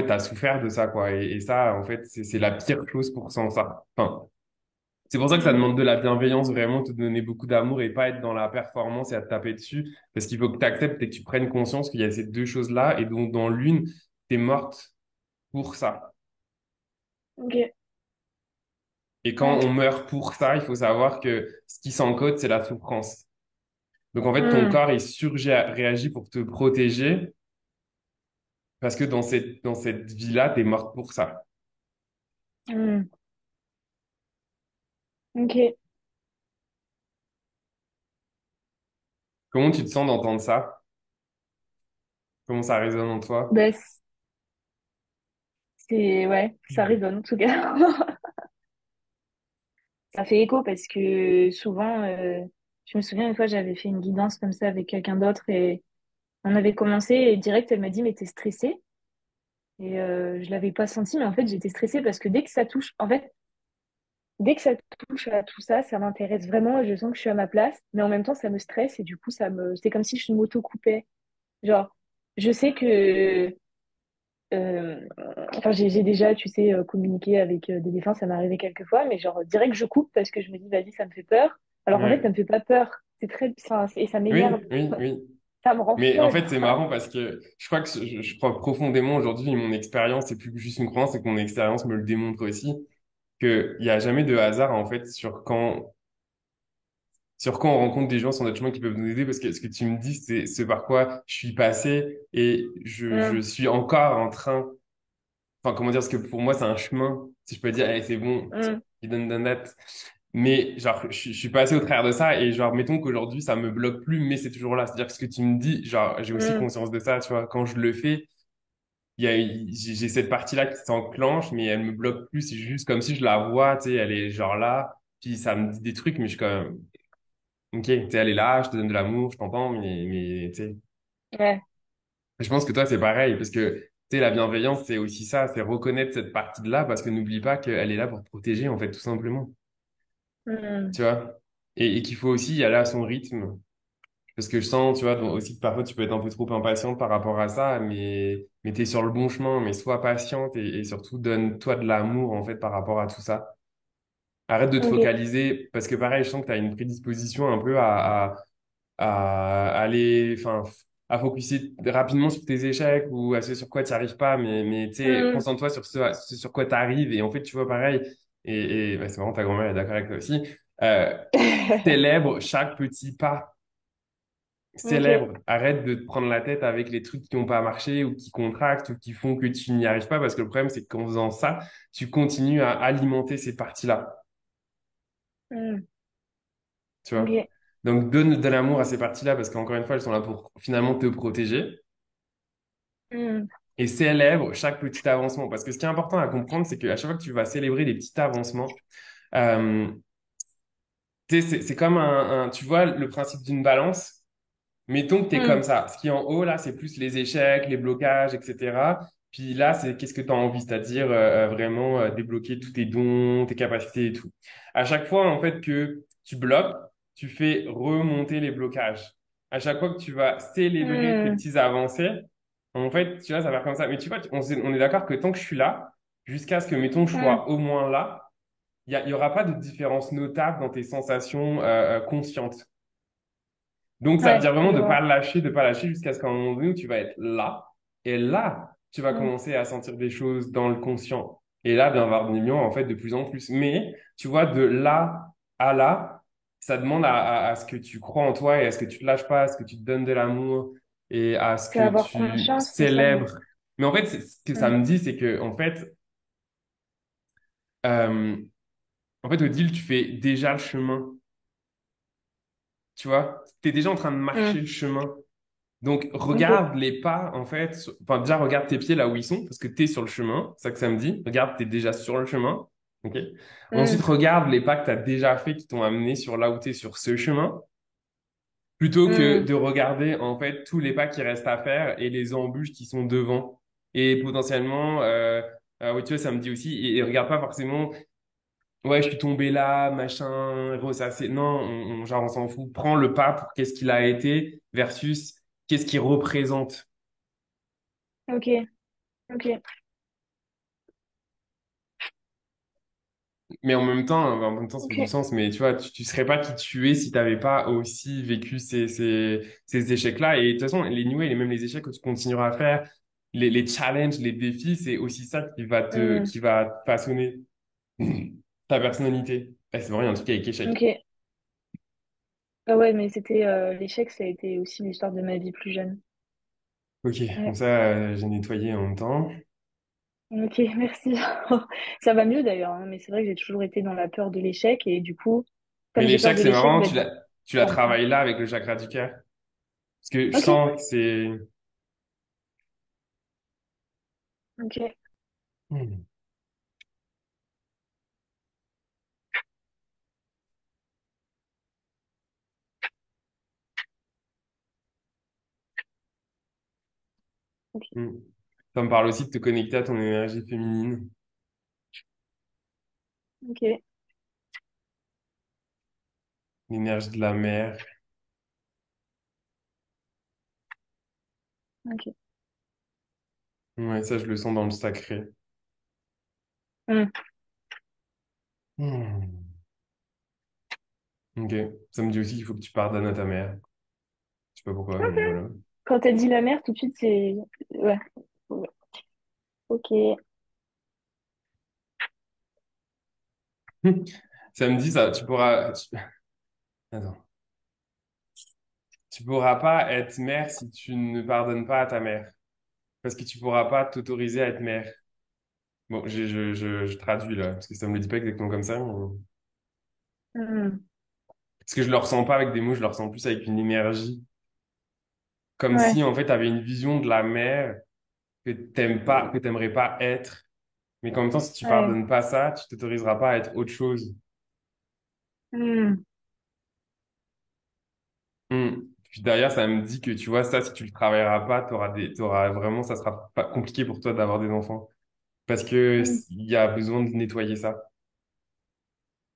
t'as souffert de ça, quoi. Et ça, en fait, c'est la pire chose pour s'en ça. Enfin, c'est pour ça que ça Hmm. demande de la bienveillance, vraiment, te donner beaucoup d'amour et pas être dans la performance et à te taper dessus. Parce qu'il faut que tu acceptes et que tu prennes conscience qu'il y a ces deux choses-là et donc dans l'une, t'es morte pour ça. Ok. Et quand Ouais. on meurt pour ça, il faut savoir que ce qui s'encode, c'est la souffrance. Donc en fait, ton Hmm. corps, il surréagit pour te protéger parce que dans cette vie-là, t'es morte pour ça. Hmm. Ok. Comment tu te sens d'entendre ça? Comment ça résonne en toi? Ben, c'est... Ouais, ça résonne, en tout cas. Ça fait écho parce que souvent, je me souviens une fois, j'avais fait une guidance comme ça avec quelqu'un d'autre et on avait commencé et direct, elle m'a dit, mais t'es stressée? Et je l'avais pas senti, mais en fait, j'étais stressée parce que dès que ça touche, en fait, dès que ça touche à tout ça, ça m'intéresse vraiment et je sens que je suis à ma place, mais en même temps, ça me stresse et du coup, c'est comme si je m'auto-coupais. Genre, je sais que, euh, enfin, j'ai déjà, tu sais, communiqué avec des défunts, ça m'est arrivé quelques fois, mais genre, direct, je coupe parce que je me dis, vas-y, ça me fait peur. Alors qu'en fait, ça Ouais. me fait pas peur. C'est très, enfin, et ça m'énerve. Oui. Ça me rend Mais en fait, folle. c'est marrant parce que je crois que je crois profondément aujourd'hui, mon expérience, c'est plus que juste une croyance, c'est que mon expérience me le démontre aussi, qu'il n'y a jamais de hasard, en fait, sur quand on rencontre des gens sur notre chemin qui peuvent nous aider, parce que ce que tu me dis, c'est ce par quoi je suis passé et je Mm, suis encore en train, enfin, comment dire, parce que pour moi, c'est un chemin, si je peux dire, allez, c'est bon, mm, you done done that. Mais, genre, je suis passé au travers de ça et, genre, mettons qu'aujourd'hui, ça me bloque plus, mais c'est toujours là. C'est-à-dire que ce que tu me dis, genre, j'ai aussi mm, conscience de ça, tu vois, quand je le fais. j'ai cette partie-là qui s'enclenche, mais elle me bloque plus. C'est juste comme si je la vois, tu sais, elle est genre là, puis ça me dit des trucs, mais je suis quand même, ok, tu sais, elle est là, je te donne de l'amour, je t'entends, mais tu sais, Ouais. je pense que toi, c'est pareil, parce que, tu sais, la bienveillance, c'est aussi ça, c'est reconnaître cette partie de là, parce que n'oublie pas qu'elle est là pour te protéger, en fait, tout simplement. Hmm. Tu vois? Et qu'il faut aussi y aller à son rythme. Parce que je sens, tu vois, aussi que parfois tu peux être un peu trop impatiente par rapport à ça, mais tu es sur le bon chemin, mais sois patiente et surtout donne-toi de l'amour, en fait, par rapport à tout ça. Arrête de te Ok. focaliser, parce que pareil, je sens que tu as une prédisposition un peu à aller, enfin, à focuser rapidement sur tes échecs ou à ce sur quoi tu n'y arrives pas, mais tu sais, Hmm. concentre-toi sur ce sur quoi tu arrives et en fait, tu vois, pareil, et bah, c'est marrant, ta grand-mère est d'accord avec toi aussi, euh, célèbre chaque petit pas. Ok. Célèbre, arrête de te prendre la tête avec les trucs qui n'ont pas marché ou qui contractent ou qui font que tu n'y arrives pas parce que le problème c'est qu'en faisant ça, tu continues à alimenter ces parties-là, Hmm. tu vois. Ok. Donc donne de l'amour à ces parties-là parce qu'encore une fois, elles sont là pour finalement te protéger Hmm. et célèbre chaque petit avancement parce que ce qui est important à comprendre, c'est qu'à chaque fois que tu vas célébrer des petits avancements, euh, tu sais, c'est comme tu vois le principe d'une balance. Mettons que tu es Hmm. comme ça. Ce qui est en haut, là, c'est plus les échecs, les blocages, etc. Puis là, c'est qu'est-ce que tu as envie, c'est-à-dire vraiment débloquer tous tes dons, tes capacités et tout. À chaque fois, en fait, que tu bloques, tu fais remonter les blocages. À chaque fois que tu vas célébrer tes Hmm. petits avancées, en fait, tu vois, ça va faire comme ça. Mais tu vois, on est d'accord que tant que je suis là, jusqu'à ce que, mettons, je Hmm. sois au moins là, il y aura pas de différence notable dans tes sensations conscientes. Donc, ça veut Ouais, dire vraiment je vois. de pas lâcher jusqu'à ce qu'à un moment donné où tu vas être là. Et là, tu vas Hmm. commencer à sentir des choses dans le conscient. Et là, bien avoir des millions, en fait, de plus en plus. Mais, tu vois, de là à là, ça demande à ce que tu crois en toi et à ce que tu te lâches pas, à ce que tu te donnes de l'amour et à ce C'est que avoir tu conscience, c'est ça. célèbres. Mais en fait, ce que ça Hmm. me dit, c'est que, euh, en fait, Odile, tu fais déjà le chemin. Tu vois, tu es déjà en train de Hmm. marcher le chemin. Donc, Ok. regarde les pas, en fait. Enfin, déjà, regarde tes pieds là où ils sont, parce que tu es sur le chemin. C'est ça que ça me dit. Regarde, tu es déjà sur le chemin. OK? Ensuite, Hmm. regarde les pas que tu as déjà fait qui t'ont amené sur là où tu es sur ce chemin, plutôt que Hmm. de regarder, en fait, tous les pas qui restent à faire et les embûches qui sont devant. Et potentiellement, oui, tu vois, ça me dit aussi, et regarde pas forcément, ouais, je suis tombé là, machin, ressasser. Non, genre, on s'en fout. Prends le pas pour qu'est-ce qu'il a été versus qu'est-ce qu'il représente. Ok. Ok. Mais en même temps, ça fait du Ok. sens. Mais tu vois, tu serais pas qui tu es si t'avais pas aussi vécu ces échecs-là. Et de toute façon, les new et même les échecs que tu continueras à faire, les challenges, les défis, c'est aussi ça Hmm. qui va façonner ta personnalité. Eh, c'est vrai, il y a un truc avec échec. Ok. Ah ouais, mais c'était l'échec, ça a été aussi l'histoire de ma vie plus jeune. Ok, comme Ouais. ça, j'ai nettoyé en même temps. Ok, merci. Ça va mieux d'ailleurs, hein, mais c'est vrai que j'ai toujours été dans la peur de l'échec et du coup, Mais comme j'ai peur l'échec, de c'est l'échec, marrant, bah, tu l'as ça me freine. travaillé là avec le chakra du cœur. Parce que je Ok. sens que c'est... Ok. Hmm. Ok. Hmm. Ça me parle aussi de te connecter à ton énergie féminine, Ok. l'énergie de la mer. Ok. Ouais, ça, je le sens dans le sacré. Hmm. Hmm. Ok. Ça me dit aussi qu'il faut que tu pardonnes à ta mère. Je sais pas pourquoi, mais voilà. Quand t'as dit la mer, tout de suite, c'est... Ouais. Ouais. Ok. Ça me dit ça, Attends. Tu pourras pas être mère si tu ne pardonnes pas à ta mère. Parce que tu pourras pas t'autoriser à être mère. Bon, je traduis là, parce que ça me le dit pas exactement comme ça. Hmm. Parce que je le ressens pas avec des mots, je le ressens plus avec une énergie. Comme Ouais. si, en fait, tu avais une vision de la mer que t'aimes pas, que t'aimerais pas être. Mais qu'en même temps, si tu Ouais. pardonnes pas ça, tu t'autoriseras pas à être autre chose. Hmm. Hmm. Puis d'ailleurs, ça me dit que tu vois, ça, si tu le travailleras pas, t'auras vraiment, ça sera pas compliqué pour toi d'avoir des enfants. Parce que Hmm. il y a besoin de nettoyer ça.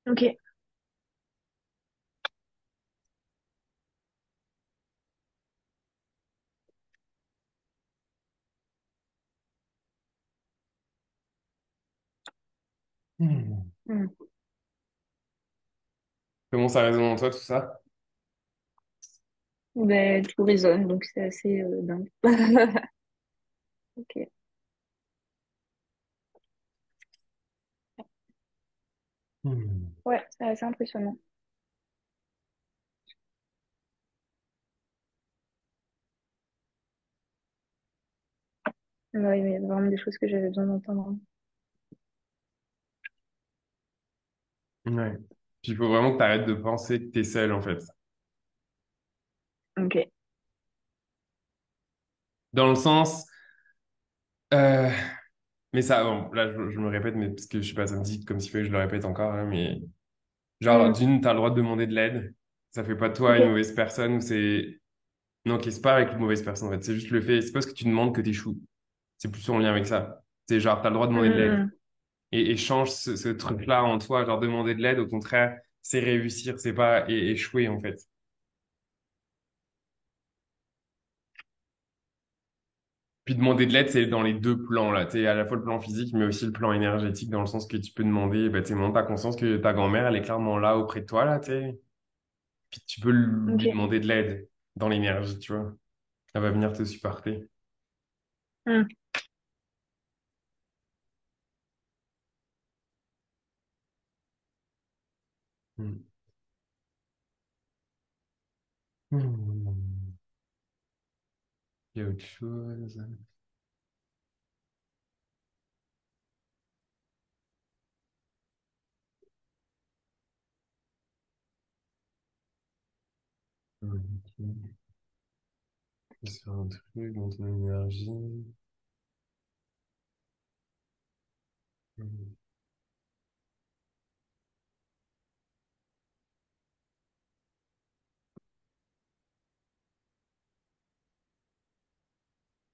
Ok. Hmm. Hmm. Comment ça résonne en toi, tout ça? Ben, tout résonne, donc c'est assez dingue. Ok. Hmm. Ouais, c'est assez impressionnant. Ouais, mais il y a vraiment des choses que j'avais besoin d'entendre. Ouais. Puis il faut vraiment que tu arrêtes de penser que t'es seul, en fait. Ok. Dans le sens, euh, mais ça, bon, là, je me répète, mais parce que je sais pas, ça me dit comme s'il fallait que je le répète encore, là, mais genre, Hmm. d'une, t'as le droit de demander de l'aide. Ça fait pas de toi Ok. une mauvaise personne ou c'est, non, qui c'est pas avec une mauvaise personne, en fait. C'est juste le fait, c'est pas ce que tu demandes que t'échoues. C'est plus en lien avec ça. C'est genre, t'as le droit de demander de l'aide. Hmm. Et change ce truc-là en toi, genre, demander de l'aide, au contraire, c'est réussir, c'est pas échouer, en fait. Puis demander de l'aide, c'est dans les deux plans, là. Tu sais, à la fois le plan physique, mais aussi le plan énergétique, dans le sens que tu peux demander, bah, tu sais, t'as conscience que ta grand-mère, elle est clairement là auprès de toi, là, tu sais. Puis tu peux lui Ok. demander de l'aide dans l'énergie, tu vois. Elle va venir te supporter. Hmm. Hmm. Hmm. Il y a autre chose. Ok. C'est un truc dans ton énergie. Hmm.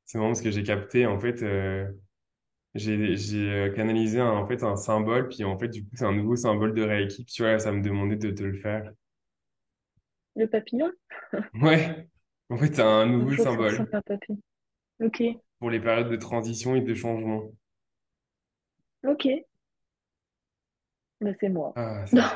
C'est marrant parce que j'ai capté, en fait, j'ai canalisé en fait un symbole, puis en fait, du coup, c'est un nouveau symbole de Reiki. Puis, tu vois, ça me demandait de te le faire. Le papillon? Ouais, en fait, c'est un Je nouveau crois que ça ressemble symbole à un papillon. Ok. pour les périodes de transition et de changement. Ok. Bah, c'est moi. Ah, c'est top.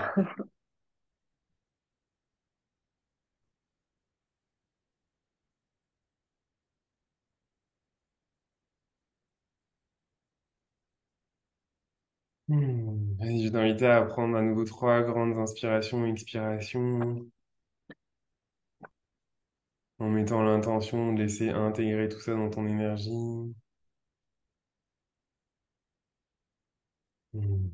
Vas-y, je vais t'inviter à prendre à nouveau trois grandes inspirations et expirations, en mettant l'intention de laisser intégrer tout ça dans ton énergie. Hmm.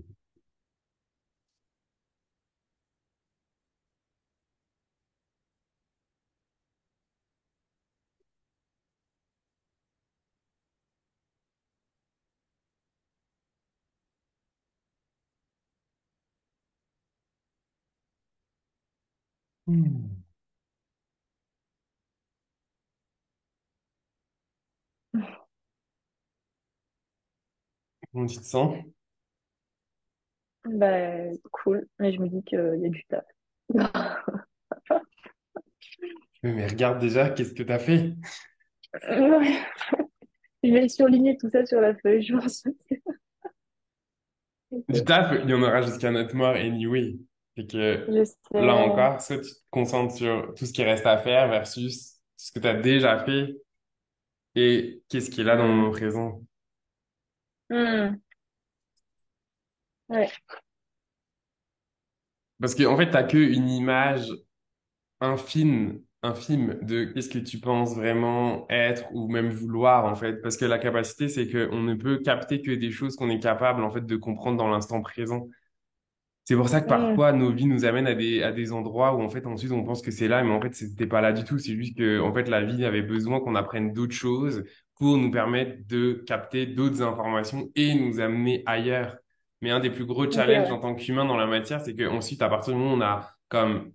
Hmm. Comment tu te sens? Bah, cool. Mais je me dis qu'il y a du taf. Mais regarde déjà, qu'est-ce que t'as fait? Ouais. Je vais surligner tout ça sur la feuille, je pense. Du taf, il y en aura jusqu'à notre mort anyway. Fait que Je là sais. encore, soit tu te concentres sur tout ce qui reste à faire versus ce que tu as déjà fait et qu'est-ce qui est là dans le Hmm. moment présent. Hmm. Ouais. Parce qu'en fait, t'as que une image infime de qu'est-ce que tu penses vraiment être ou même vouloir, en fait. Parce que la capacité, c'est qu'on ne peut capter que des choses qu'on est capable, en fait, de comprendre dans l'instant présent. C'est pour ça que Hmm. parfois nos vies nous amènent à des endroits où en fait ensuite on pense que c'est là, mais en fait c'était pas là du tout. C'est juste que en fait la vie avait besoin qu'on apprenne d'autres choses pour nous permettre de capter d'autres informations et nous amener ailleurs. Mais un des plus gros Ok, challenges ouais. en tant qu'humain dans la matière, c'est que ensuite à partir du moment où on a comme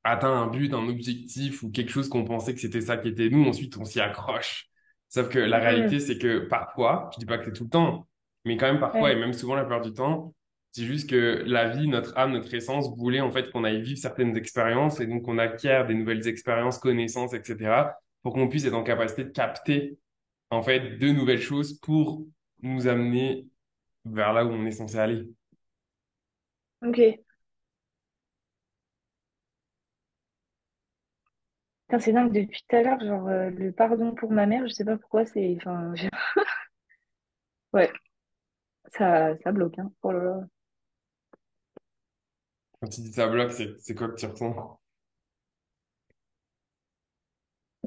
atteint un but, un objectif ou quelque chose qu'on pensait que c'était ça qui était nous, ensuite on s'y accroche. Sauf que la Hmm. réalité, c'est que parfois, je dis pas que c'est tout le temps, mais quand même parfois, et Ouais. même souvent la plupart du temps, c'est juste que la vie, notre âme, notre essence voulait en fait qu'on aille vivre certaines expériences et donc qu'on acquiert des nouvelles expériences, connaissances, etc. pour qu'on puisse être en capacité de capter en fait de nouvelles choses pour nous amener vers là où on est censé aller. Ok. Putain, c'est dingue depuis tout à l'heure, genre le pardon pour ma mère, je sais pas pourquoi c'est. Enfin, ouais, ça bloque, hein. Oh là là. Quand tu dis ça bloque, c'est quoi que tu ressens?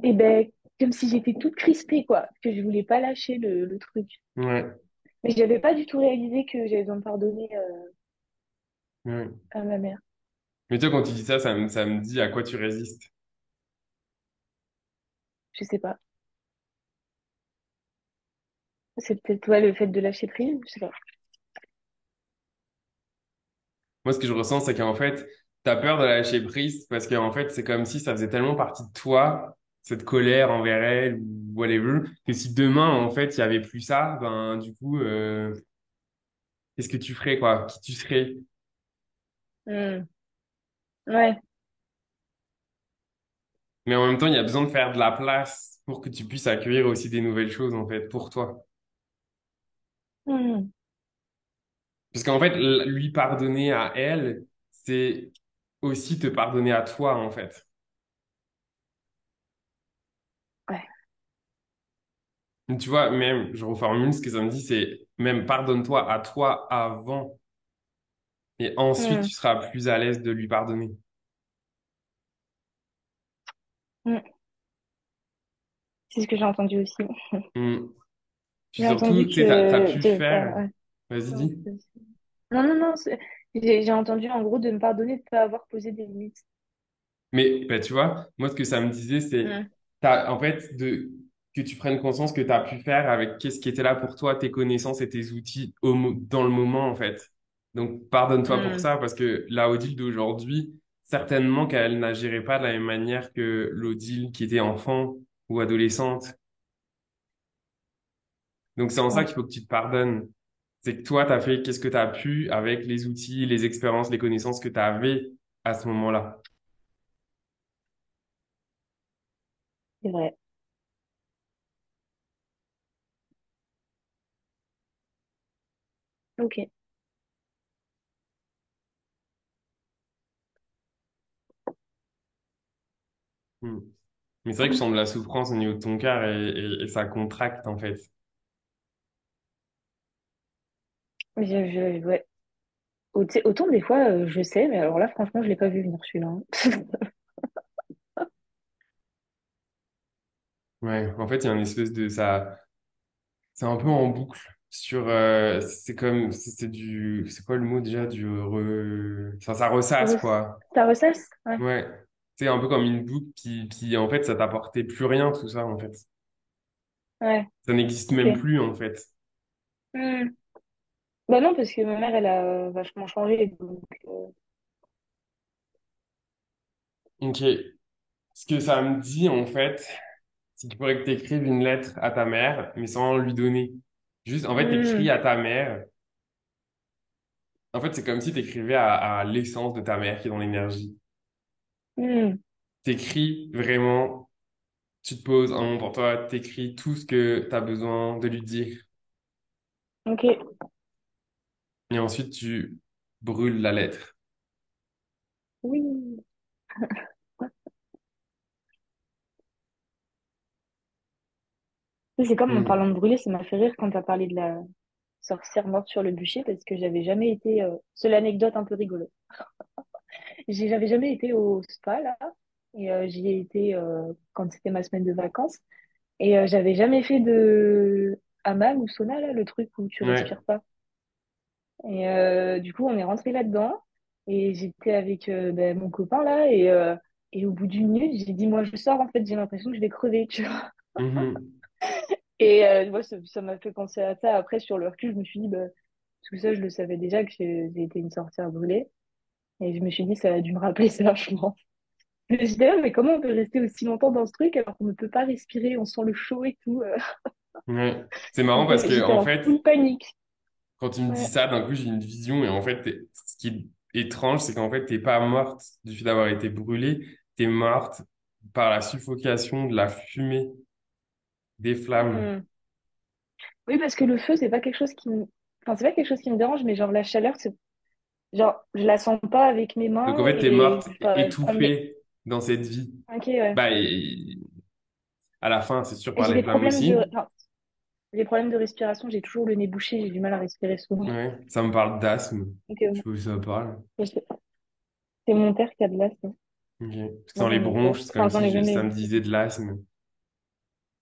Et ben, comme si j'étais toute crispée, quoi, que je voulais pas lâcher le truc. Ouais, Mais j'avais pas du tout réalisé que j'avais besoin de pardonner ouais. à ma mère. Mais toi, quand tu dis ça, ça me dit à quoi tu résistes. Je sais pas. C'est peut-être ouais, le fait de lâcher prise, je sais pas. Moi, ce que je ressens, c'est qu'en fait, t'as peur de lâcher prise parce qu'en fait, c'est comme si ça faisait tellement partie de toi, cette colère envers elle ou whatever, que si demain, en fait, il y avait plus ça, ben, du coup, qu'est-ce que tu ferais, quoi? Qui tu serais? Hmm. Ouais. Mais en même temps, il y a besoin de faire de la place pour que tu puisses accueillir aussi des nouvelles choses, en fait, pour toi. Hmm. Parce qu'en fait, lui pardonner à elle, c'est aussi te pardonner à toi, en fait. Ouais. Tu vois, même, je reformule ce que ça me dit, c'est même pardonne-toi à toi avant et ensuite Hmm. tu seras plus à l'aise de lui pardonner. Hmm. C'est ce que j'ai entendu aussi. Hmm. Puis J'ai surtout, entendu tu sais, t'as que pu de pas. faire. Ouais. Vas-y, Non, dis. non, non, non, j'ai entendu en gros de me pardonner de pas avoir posé des limites. Mais bah, tu vois, moi, ce que ça me disait, c'est Hmm. en fait que tu prennes conscience que tu as pu faire avec qu'est-ce qui était là pour toi, tes connaissances et tes outils dans le moment, en fait. Donc, pardonne-toi pour Hmm. ça, parce que la Odile d'aujourd'hui, certainement qu'elle n'agirait pas de la même manière que l'Odile qui était enfant ou adolescente. Donc, c'est en ça Ouais, qu'il faut que tu te pardonnes. C'est que toi, tu as fait qu'est-ce que tu as pu avec les outils, les expériences, les connaissances que tu avais à ce moment-là. c'est vrai. Ok. Hmm. Mais c'est vrai que je sens de la souffrance au niveau de ton cœur et ça contracte en fait. Ouais. Autant des fois, je sais, mais alors là, franchement, je l'ai pas vu venir celui-là, hein. Ouais, en fait, il y a une espèce de ça, c'est un peu en boucle sur, c'est comme, c'est quoi le mot déjà, enfin, ça ressasse Re- quoi. Ça ressasse? Ouais. Ouais, c'est un peu comme une boucle qui en fait, ça t'apportait plus rien tout ça en fait. Ouais. Ça n'existe Ok. même plus en fait. Hmm. Bah non, parce que ma mère, elle a vachement changé. Donc, Ok, ce que ça me dit en fait, c'est qu'il faudrait que tu écrives une lettre à ta mère, mais sans lui donner. Juste, en fait, t'écris hmm. à ta mère. En fait, c'est comme si tu écrivais à l'essence de ta mère qui est dans l'énergie. Hmm. T'écris vraiment, tu te poses un moment pour toi, t'écris tout ce que tu as besoin de lui dire. Ok. Et ensuite, tu brûles la lettre. Oui. Oui, c'est comme en Hmm. parlant de brûler, ça m'a fait rire quand tu as parlé de la sorcière morte sur le bûcher, parce que j'avais jamais été. C'est l'anecdote un peu rigolo. J'avais jamais été au spa, là. Et j'y ai été quand c'était ma semaine de vacances. Et j'avais jamais fait de hammam ou sauna, là, le truc où tu Ouais. respires pas. Et du coup, on est rentré là-dedans. Et j'étais avec ben, mon copain là. Et au bout d'une minute, j'ai dit, moi, je sors. En fait, j'ai l'impression que je vais crever, tu vois. Mhm. Et moi, ça m'a fait penser à ça. Après, sur le recul, je me suis dit, bah, tout ça, je le savais déjà que j'ai été une sorcière brûlée. Et je me suis dit, ça a dû me rappeler ça, je pense. Je me suis dit, ah, mais comment on peut rester aussi longtemps dans ce truc alors qu'on ne peut pas respirer, on sent le chaud et tout. Ouais. C'est marrant parce que, J'étais en en fait, full panique. quand tu me dis Ouais. ça, d'un coup, j'ai une vision et en fait, ce qui est étrange, c'est qu'en fait, t'es pas morte du fait d'avoir été brûlée, t'es morte par la suffocation de la fumée des flammes. Hmm. Oui, parce que le feu, c'est pas quelque chose qui me... Enfin, c'est pas quelque chose qui me dérange, mais genre la chaleur, c'est... Genre, je la sens pas avec mes Donc, en mains fait, t'es et morte je prends mes... étouffée dans cette vie. Ok, ouais. Bah, et à la fin, c'est sûr, Et par j'ai les des flammes problèmes aussi. de... Enfin, des problèmes de respiration, j'ai toujours le nez bouché, j'ai du mal à respirer souvent. Ouais. Ça me parle d'asthme. Donc, Je sais pas où ça parle. c'est mon père qui a de l'asthme. Ok. Parce que Moi, dans les j'en ai pas. bronches, c'est comme Enfin, j'en si ai jamais ça eu. me disait de l'asthme.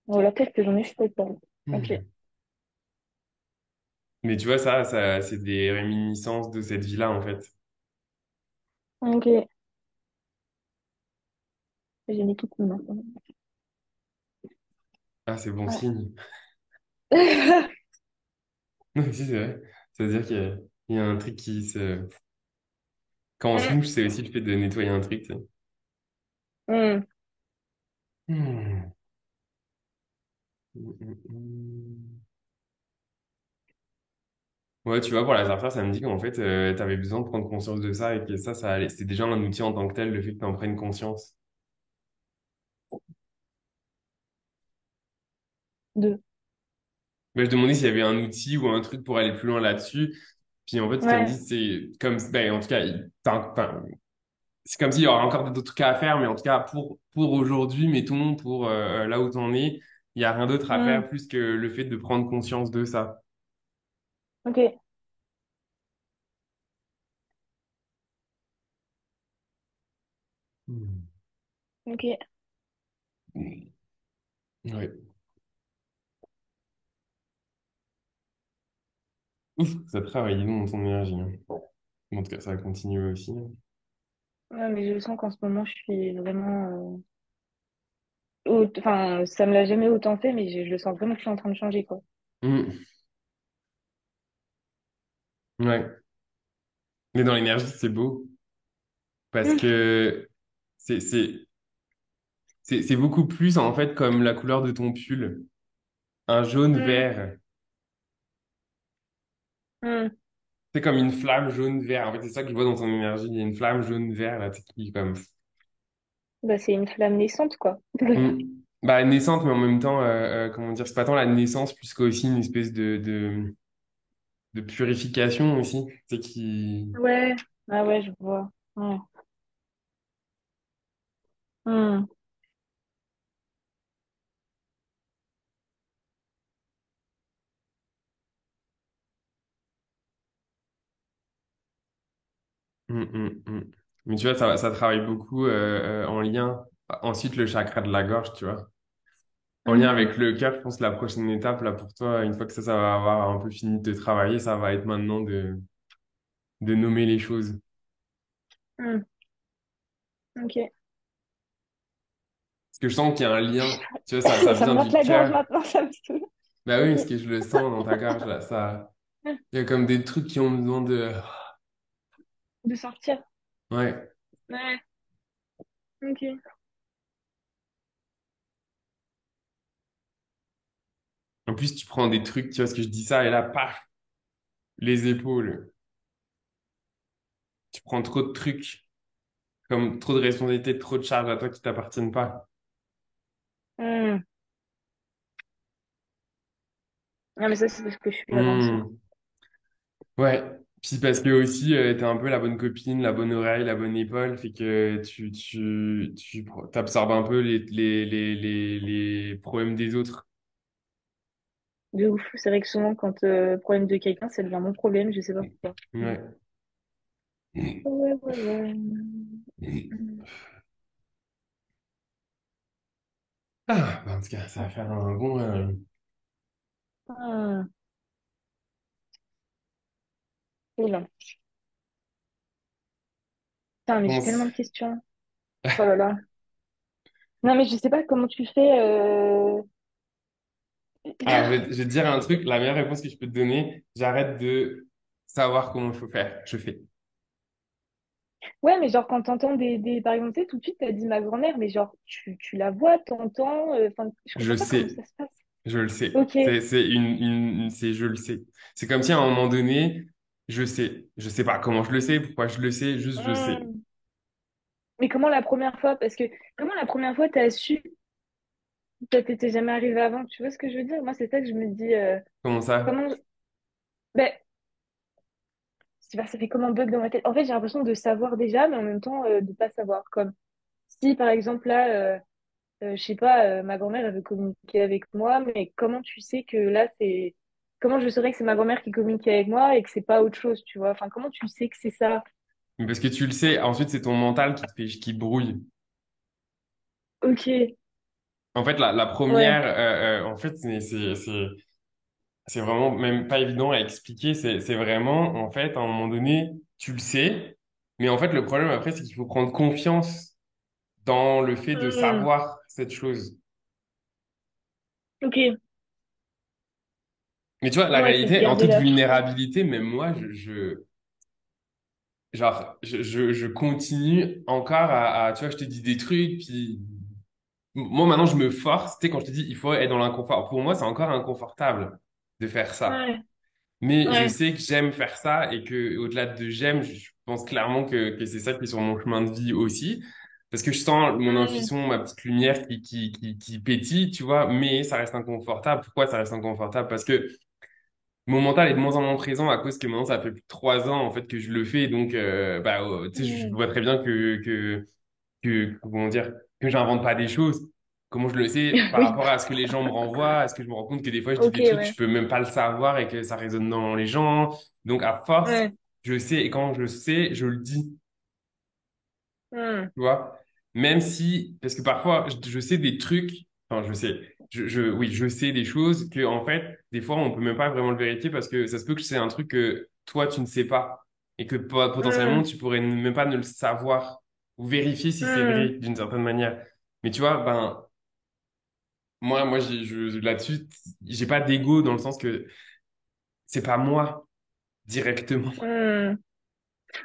Voilà, peut-être que j'en ai, je sais pas. Ok. Hmm. Mais tu vois, ça, c'est des réminiscences de cette vie-là, en fait. Ok. J'ai mis toute une main. Ah, c'est bon Ouais. signe. Non, si, c'est vrai. Ça veut dire qu'il y a un truc qui se... Quand on se Mm. mouche, c'est aussi le fait de nettoyer un truc, tu sais. Mm. Hmm. Hmm, hmm, hmm. Ouais, tu vois, pour la sorcière, ça me dit qu'en fait, t'avais besoin de prendre conscience de ça et que ça allait. C'était déjà un outil en tant que tel, le fait que t'en prennes conscience. Deux. Mais je demandais s'il y avait un outil ou un truc pour aller plus loin là-dessus. Puis en fait, ce qu'elle me dit, Ouais. c'est comme, ben, en tout cas, enfin, c'est comme s'il y aura encore d'autres cas à faire, mais en tout cas, pour aujourd'hui, mettons, pour là où t'en es, il y a rien d'autre à faire Mm. plus que le fait de prendre conscience de ça. Ok. Hmm. Ok. Ouais. Ouf, ça travaille donc dans ton énergie, hein. En tout cas, ça va continuer aussi, hein. Ouais, mais je sens qu'en ce moment, je suis vraiment... Enfin, ça me l'a jamais autant fait, mais je le sens vraiment que je suis en train de changer, quoi. Hmm. Ouais. Mais dans l'énergie, c'est beau parce Mm. que c'est, c'est, c'est beaucoup plus, en fait, comme la couleur de ton pull. Un jaune Mm. vert. Mm. C'est comme une flamme jaune vert. En fait, c'est ça que je vois dans ton énergie. Il y a une flamme jaune vert, là, tu sais, qui, comme, Bah, c'est une flamme naissante, quoi. hmm. Bah, naissante, mais en même temps, comment dire, c'est pas tant la naissance, plus qu'aussi une espèce de purification aussi. Tu sais, qui. Ouais. Ah ouais, je vois. Ouais. Mm. Mais tu vois, ça travaille beaucoup en lien. Ensuite, le chakra de la gorge, tu vois. En lien Mhm. avec le cœur, je pense que la prochaine étape, là, pour toi, une fois que ça va avoir un peu fini de travailler, ça va être maintenant de nommer les choses. Mm. Ok. Parce que je sens qu'il y a un lien. Tu vois, ça Ça vient me gratte du la gorge cœur. maintenant, ça me saoule. Bah oui, Ok. parce que je le sens dans ta gorge, là. Ça... Il y a comme des trucs qui ont besoin de... De sortir. Ouais. Ouais. Ok. En plus, tu prends des trucs, tu vois, ce que je dis ça, et là, paf, les épaules. Tu prends trop de trucs, comme trop de responsabilités, trop de charges à toi qui t'appartiennent pas. Mm. Non, mais ça, c'est parce que je suis avancée. Hmm. Ouais. Puis parce que aussi, t'es un peu la bonne copine, la bonne oreille, la bonne épaule, fait que t'absorbes un peu les problèmes des autres. De ouf. C'est vrai que souvent, quand problème de quelqu'un, ça devient mon problème, je sais pas pourquoi. Ouais. Ouais, ouais, ouais. Ah, bah, en tout cas, ça va faire un bon... Hmm. Oula. Putain, mais Comment j'ai tellement c'est- de questions. Oh là là. Non, mais je sais pas comment tu fais. Alors, je vais te dire un truc, la meilleure réponse que je peux te donner, j'arrête de savoir comment il faut faire. Je fais. Ouais, mais genre, quand t'entends par exemple, tu sais, tout de suite, t'as dit ma grand-mère, mais genre, tu la vois, t'entends. Enfin, je Je comprends pas comment sais. ça se passe. Je le sais. Ok. Je le sais. C'est comme si à un moment donné, je sais. Je sais pas comment je le sais, pourquoi je le sais, juste je sais. Hmm. Mais comment la première fois? Parce que comment la première fois t'as su que ça t'était jamais arrivé avant? Tu vois ce que je veux dire? Moi, c'est ça que je me dis. Comment ça? Comment. Ben, je sais pas, ça fait comme un bug dans ma tête. En fait, j'ai l'impression de savoir déjà, mais en même temps, de pas savoir. Comme si, par exemple, là, je sais pas, ma grand-mère, elle veut communiquer avec moi, mais comment tu sais que là, c'est. Comment je saurais que c'est ma grand-mère qui communique avec moi et que c'est pas autre chose, tu vois? Enfin, comment tu sais que c'est ça? Mais parce que tu le sais, ensuite c'est ton mental qui te fait, qui brouille. Ok, En fait, la ouais. première, en fait, c'est vraiment même pas évident à expliquer. C'est vraiment, en fait, à un moment donné, tu le sais. Mais en fait, le problème après, c'est qu'il faut prendre confiance dans le fait de Hmm. savoir cette chose. Ok, Mais tu vois, la ouais, c'est se réalité, en garder toute la chance. vulnérabilité, même moi, genre, je continue encore tu vois, je te dis des trucs, puis moi, maintenant, je me force. Tu sais, quand je te dis, il faut être dans l'inconfort. Pour moi, c'est encore inconfortable de faire ça. Ouais, Mais je ouais. sais que j'aime faire ça et que, au-delà de j'aime, je pense clairement que c'est ça qui est sur mon chemin de vie aussi. Parce que je sens mon Hmm. intuition, ma petite lumière qui pétille, tu vois, mais ça reste inconfortable. Pourquoi ça reste inconfortable? Parce que mon mental est de moins en moins présent à cause que maintenant ça fait plus de 3 ans en fait que je le fais, donc tu sais, je Hmm. vois très bien comment dire, que j'invente pas des choses. Comment je le sais? Par Oui, rapport à ce que les gens me renvoient, à ce que je me rends compte que des fois je dis ok, des trucs, je ouais. peux même pas le savoir et que ça résonne dans les gens. Donc à force, Ouais. je sais, et quand je sais, je le dis, Hmm. tu vois. Même si, parce que parfois, je sais des trucs, enfin, oui, je sais des choses que, en fait, des fois, on peut même pas vraiment le vérifier parce que ça se peut que c'est un truc que toi, tu ne sais pas et que potentiellement, Hmm. tu pourrais même pas ne le savoir ou vérifier si c'est Hmm. vrai d'une certaine manière. Mais tu vois, ben, moi, là-dessus, j'ai pas d'ego dans le sens que c'est pas moi directement. Hmm.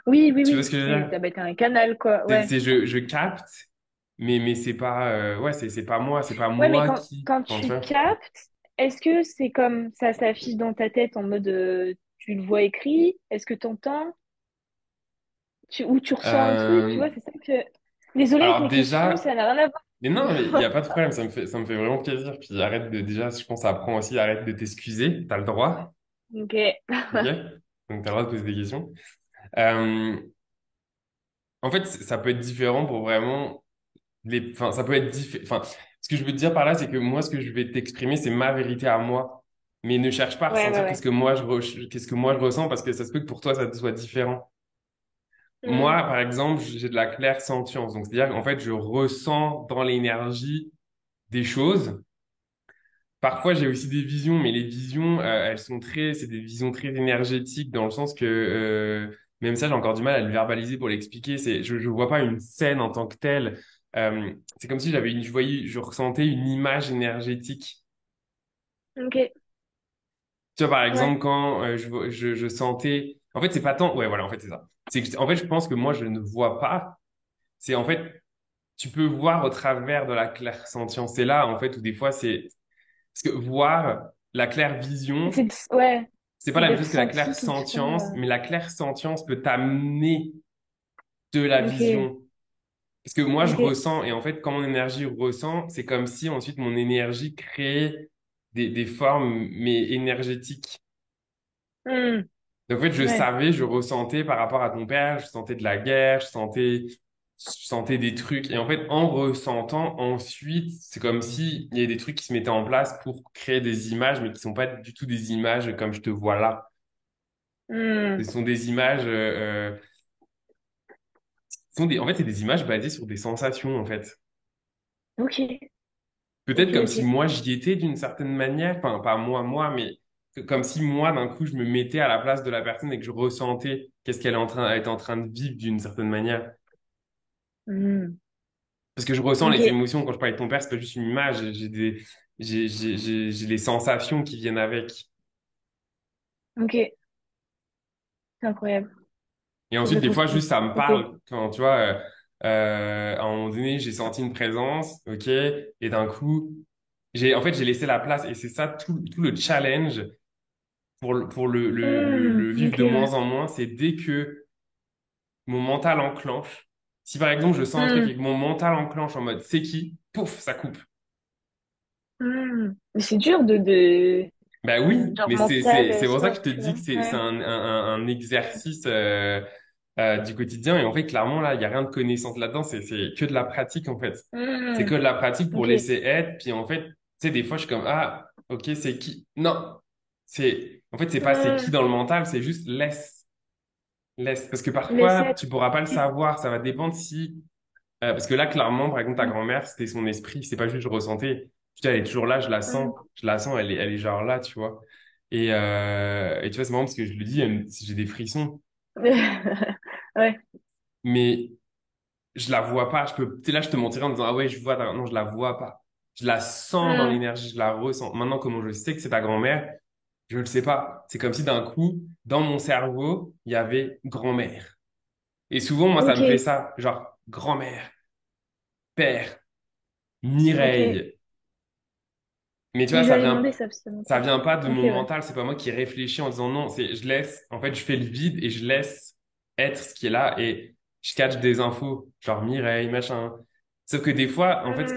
Oui, oui, Tu vois oui. ce que je veux C'est, dire? ça va être un canal, quoi. Ouais. Je capte, mais c'est pas, ouais, c'est pas Ouais, mais moi qui, quand enfin, tu tu vois. captes, est-ce que c'est comme ça s'affiche dans ta tête en mode tu le vois écrit? Est-ce que tu entends? Ou tu ressens un truc? Tu Euh, vois, c'est ça que. Désolée avec alors mes questions, déjà, ça n'a rien à mais non, mais il y a voir. pas de problème, ça me fait vraiment plaisir. Puis arrête de, déjà, je pense, ça apprend aussi, arrête de t'excuser, t'as le droit, Ok. ok? Donc t'as le droit de poser des questions. Euh, en fait, ça peut être différent pour vraiment enfin, ça peut être enfin, ce que je veux te dire par là, c'est que moi, ce que je vais t'exprimer, c'est ma vérité à moi. Mais ne cherche pas à Ouais, ouais, ressentir ouais. qu'est-ce que moi je ressens parce que ça se peut que pour toi, ça soit différent. Hmm. Moi, par exemple, j'ai de la clairsentience. Donc, c'est-à-dire qu'en fait, je ressens dans l'énergie des choses. Parfois, j'ai aussi des visions, mais les visions, c'est des visions très énergétiques dans le sens que, même ça, j'ai encore du mal à le verbaliser pour l'expliquer. Je vois pas une scène en tant que telle. C'est comme si je ressentais une image énergétique. Ok. Tu vois, par Ouais. exemple, quand je sentais, en fait, c'est pas tant, ouais, voilà, en fait, c'est ça. En fait, je pense que moi, je ne vois pas. C'est en fait, tu peux voir au travers de la clairsentience. C'est là, en fait, où des fois, parce que voir la clairvision, Ouais. c'est pas C'est la même d'être chose que la senti tout le temps. clairsentience, mais la clairsentience peut t'amener de la Ok. vision. Parce que moi, je Ok. ressens, et en fait, quand mon énergie ressent, c'est comme si ensuite mon énergie créait des formes, mais énergétiques. Hmm. Donc, en fait, je Ouais. savais, je ressentais par rapport à ton père, je sentais de la guerre, je sentais des trucs. Et en fait, en ressentant, ensuite, c'est comme si il y avait des trucs qui se mettaient en place pour créer des images, mais qui sont pas du tout des images comme je te vois là. Ce Hmm. sont des images, en fait, c'est des images basées sur des sensations, en fait. Ok. Ok, Peut-être comme si ok. moi j'y étais d'une certaine manière, enfin, pas moi, mais comme si moi, d'un coup, je me mettais à la place de la personne et que je ressentais qu'est-ce qu'elle est en train de vivre d'une certaine manière. Hmm. Parce que je ressens Ok, les émotions quand je parle de ton père, c'est pas juste une image, j'ai les sensations qui viennent avec. ok, c'est incroyable. Et Je trouve ensuite, ça des trop fois, stylé. juste ça me Ok. parle quand, tu vois, à un moment donné, j'ai senti une présence, ok, et d'un coup, en fait, j'ai laissé la place, et c'est ça tout le challenge Hmm, le vivre ok, de ouais. moins en moins, c'est dès que mon mental enclenche. Si par exemple, je sens un truc et Hmm, que mon mental enclenche en mode c'est qui, pouf, ça coupe. hmm. Mais c'est dur de Bah oui, genre mais mental, c'est pour ça que je te dis que spirituel. c'est Ouais. un exercice du quotidien. Et en fait, clairement, là, il y a rien de connaissance là-dedans. C'est que de la pratique, en fait. C'est Hmm, que de la pratique pour ok, laisser être. Puis en fait, tu sais, des fois, je suis comme, ah, ok, c'est qui? Non. En fait, c'est pas c'est qui hmm. dans le mental, c'est juste laisse. Laisse. Parce que Laisse parfois, tu être. pourras pas le Ok. savoir. Ça va dépendre si parce que là, clairement, par exemple, ta Hmm, grand-mère, c'était son esprit, c'est pas juste je ressentais. Tu sais, elle est toujours là, hmm. je la sens, elle est genre là, tu vois. Et tu vois, c'est marrant parce que je le dis, j'ai des frissons, Ouais. mais je la vois pas. Tu sais, là, je te mentirais en disant, ah ouais, je vois, non, je la vois pas. Je la sens dans Hmm, l'énergie, je la ressens. Maintenant, comment je sais que c'est ta grand-mère, je le sais pas. C'est comme si d'un coup, dans mon cerveau, il y avait grand-mère. Et souvent, moi, ça me fait ok, ça, genre, grand-mère, père, ok. Mireille. Mais tu vois, Oui, j'allais demander ça, parce que ça ça m'intéresse. vient pas de Ok, mon ouais. mental, c'est pas moi qui réfléchis en disant non, c'est je laisse, en fait, je fais le vide et je laisse être ce qui est là et je catch des infos, genre Mireille, machin. Sauf que des fois, en fait, Hmm,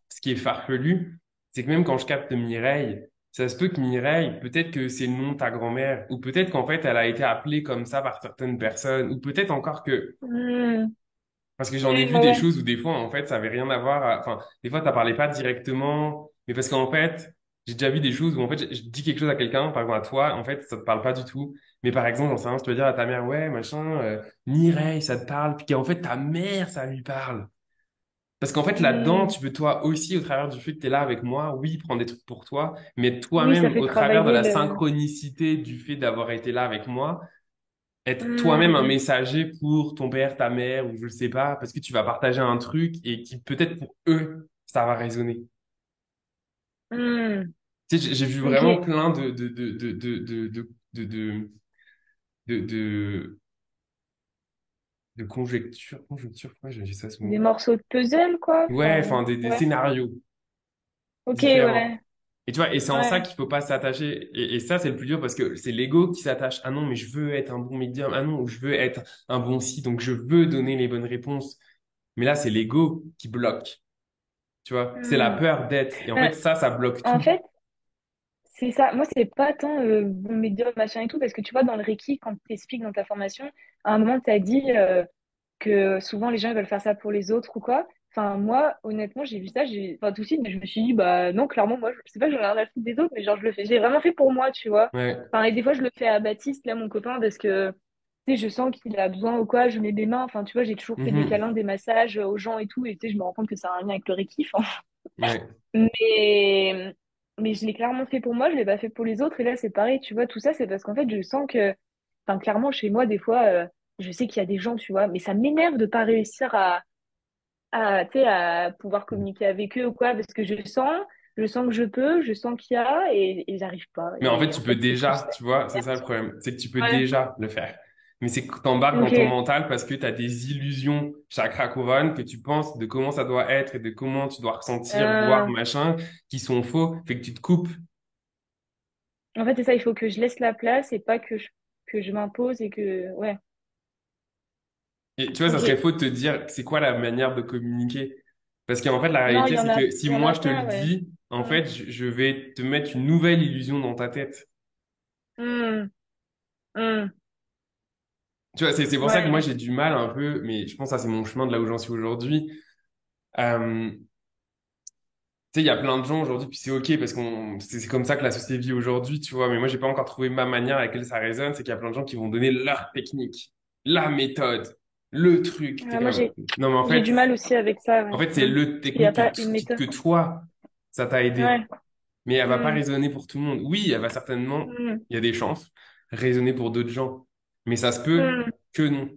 ce qui est farfelu, c'est que même quand je capte Mireille, ça se peut que Mireille, peut-être que c'est le nom de ta grand-mère, ou peut-être qu'en fait, elle a été appelée comme ça par certaines personnes, ou peut-être encore que hmm. parce que j'en ai Hmm, vu ouais, des ouais. choses où des fois, en fait, ça avait rien à voir. Enfin, des fois, t'as parlé pas directement, mais parce qu'en fait, j'ai déjà vu des choses où en fait, je dis quelque chose à quelqu'un, par exemple à toi, en fait, ça te parle pas du tout. Mais par exemple, j'en sais rien, tu vas dire à ta mère, ouais, machin, Mireille, ça te parle, puis qu'en fait, ta mère, ça lui parle. Parce qu'en fait, là-dedans, Hmm. tu peux toi aussi, au travers du fait que tu es là avec moi, oui, prendre des trucs pour toi, mais Oui, ça toi-même, fait au travers de travailler la le. synchronicité du fait d'avoir été là avec moi, être toi-même un Hmm, messager pour ton père, ta mère, ou je ne sais pas, parce que tu vas partager un truc et qui peut-être pour eux, ça va résonner. hmm. Tu sais, j'ai vu vraiment Ok. plein de, de, de conjectures, pourquoi j'ai ça ce Des mot? morceaux de puzzle, quoi. Ouais, Enfin, enfin, des ouais. scénarios Ok, différents. ouais. Et tu vois, et c'est en ça Ouais. qu'il faut pas s'attacher. Et ça, c'est le plus dur parce que c'est l'ego qui s'attache. Ah non, mais je veux être un bon médium. Ah non, je veux être un bon si. Donc, je veux donner les bonnes réponses. Mais là, c'est l'ego qui bloque. Tu vois, c'est la Hmm. peur d'être. Et en fait, Euh, ça bloque En tout. fait, c'est ça. Moi, c'est pas tant bon médium, machin et tout, parce que tu vois, dans le Reiki, quand tu expliques dans ta formation, à un moment, tu as dit que souvent les gens ils veulent faire ça pour les autres ou quoi. Enfin, moi, honnêtement, j'ai vu ça, enfin, tout de suite, je me suis dit, bah non, clairement, moi, je sais pas, j'en ai rien à foutre des autres, mais genre, je le fais, j'ai vraiment fait pour moi, tu vois. Ouais. Enfin, et des fois, je le fais à Baptiste, là, mon copain, parce que, tu sais, je sens qu'il a besoin ou quoi, je mets des mains, enfin, tu vois, j'ai toujours fait des Mhm. câlins, des massages aux gens et tout, et tu sais, je me rends compte que ça a un lien avec le Reiki, enfin. Ouais. Mais, mais je l'ai clairement fait pour moi, je l'ai pas fait pour les autres. Et là, c'est pareil, tu vois, tout ça, c'est parce qu'en fait, je sens que, enfin, clairement, chez moi, des fois, je sais qu'il y a des gens, tu vois, mais ça m'énerve de pas réussir tu sais, à pouvoir communiquer avec eux ou quoi, parce que je sens que je peux, je sens qu'il y a, et j'arrive pas. Mais en fait, Et en tu peux fait, c'est déjà, frustrant. tu vois, c'est ça le problème. C'est que tu peux Ouais. déjà le faire. Mais c'est que tu embarques dans ton Ok. mental parce que tu as des illusions chakra couronne que tu penses de comment ça doit être et de comment tu dois ressentir, voir, Euh, machin, qui sont faux. Fait que tu te coupes. En fait, c'est ça, il faut que je laisse la place et pas que je m'impose et que, ouais. Et tu vois, ça serait Ok. faux de te dire c'est quoi la manière de communiquer. Parce qu'en fait, la Non, réalité, c'est que si il y en moi a je te le pas, ouais. dis, en Mm. fait, je vais te mettre une nouvelle illusion dans ta tête. Mm. Mm. Tu vois, c'est pour ça que moi Ouais. j'ai du mal un peu, mais je pense que ça c'est mon chemin de là où j'en suis aujourd'hui. Euh, Tu sais, il y a plein de gens aujourd'hui, puis c'est OK parce c'est comme ça que la société vit aujourd'hui, tu vois. Mais moi, j'ai pas encore trouvé ma manière avec laquelle ça résonne. C'est qu'il y a plein de gens qui vont donner leur technique, la méthode, le truc. T'es Moi, comme, non, mais j'ai du mal aussi avec ça, en ouais. fait, c'est Mm. le Parce qu'il n'y a technique pas une que méthode. toi, ça t'a aidé. Ouais. mais elle va pas Hmm. résonner pour tout le monde. Oui, elle va certainement, Hmm. il y a des chances, résonner pour d'autres gens, mais ça se peut Hmm. que non.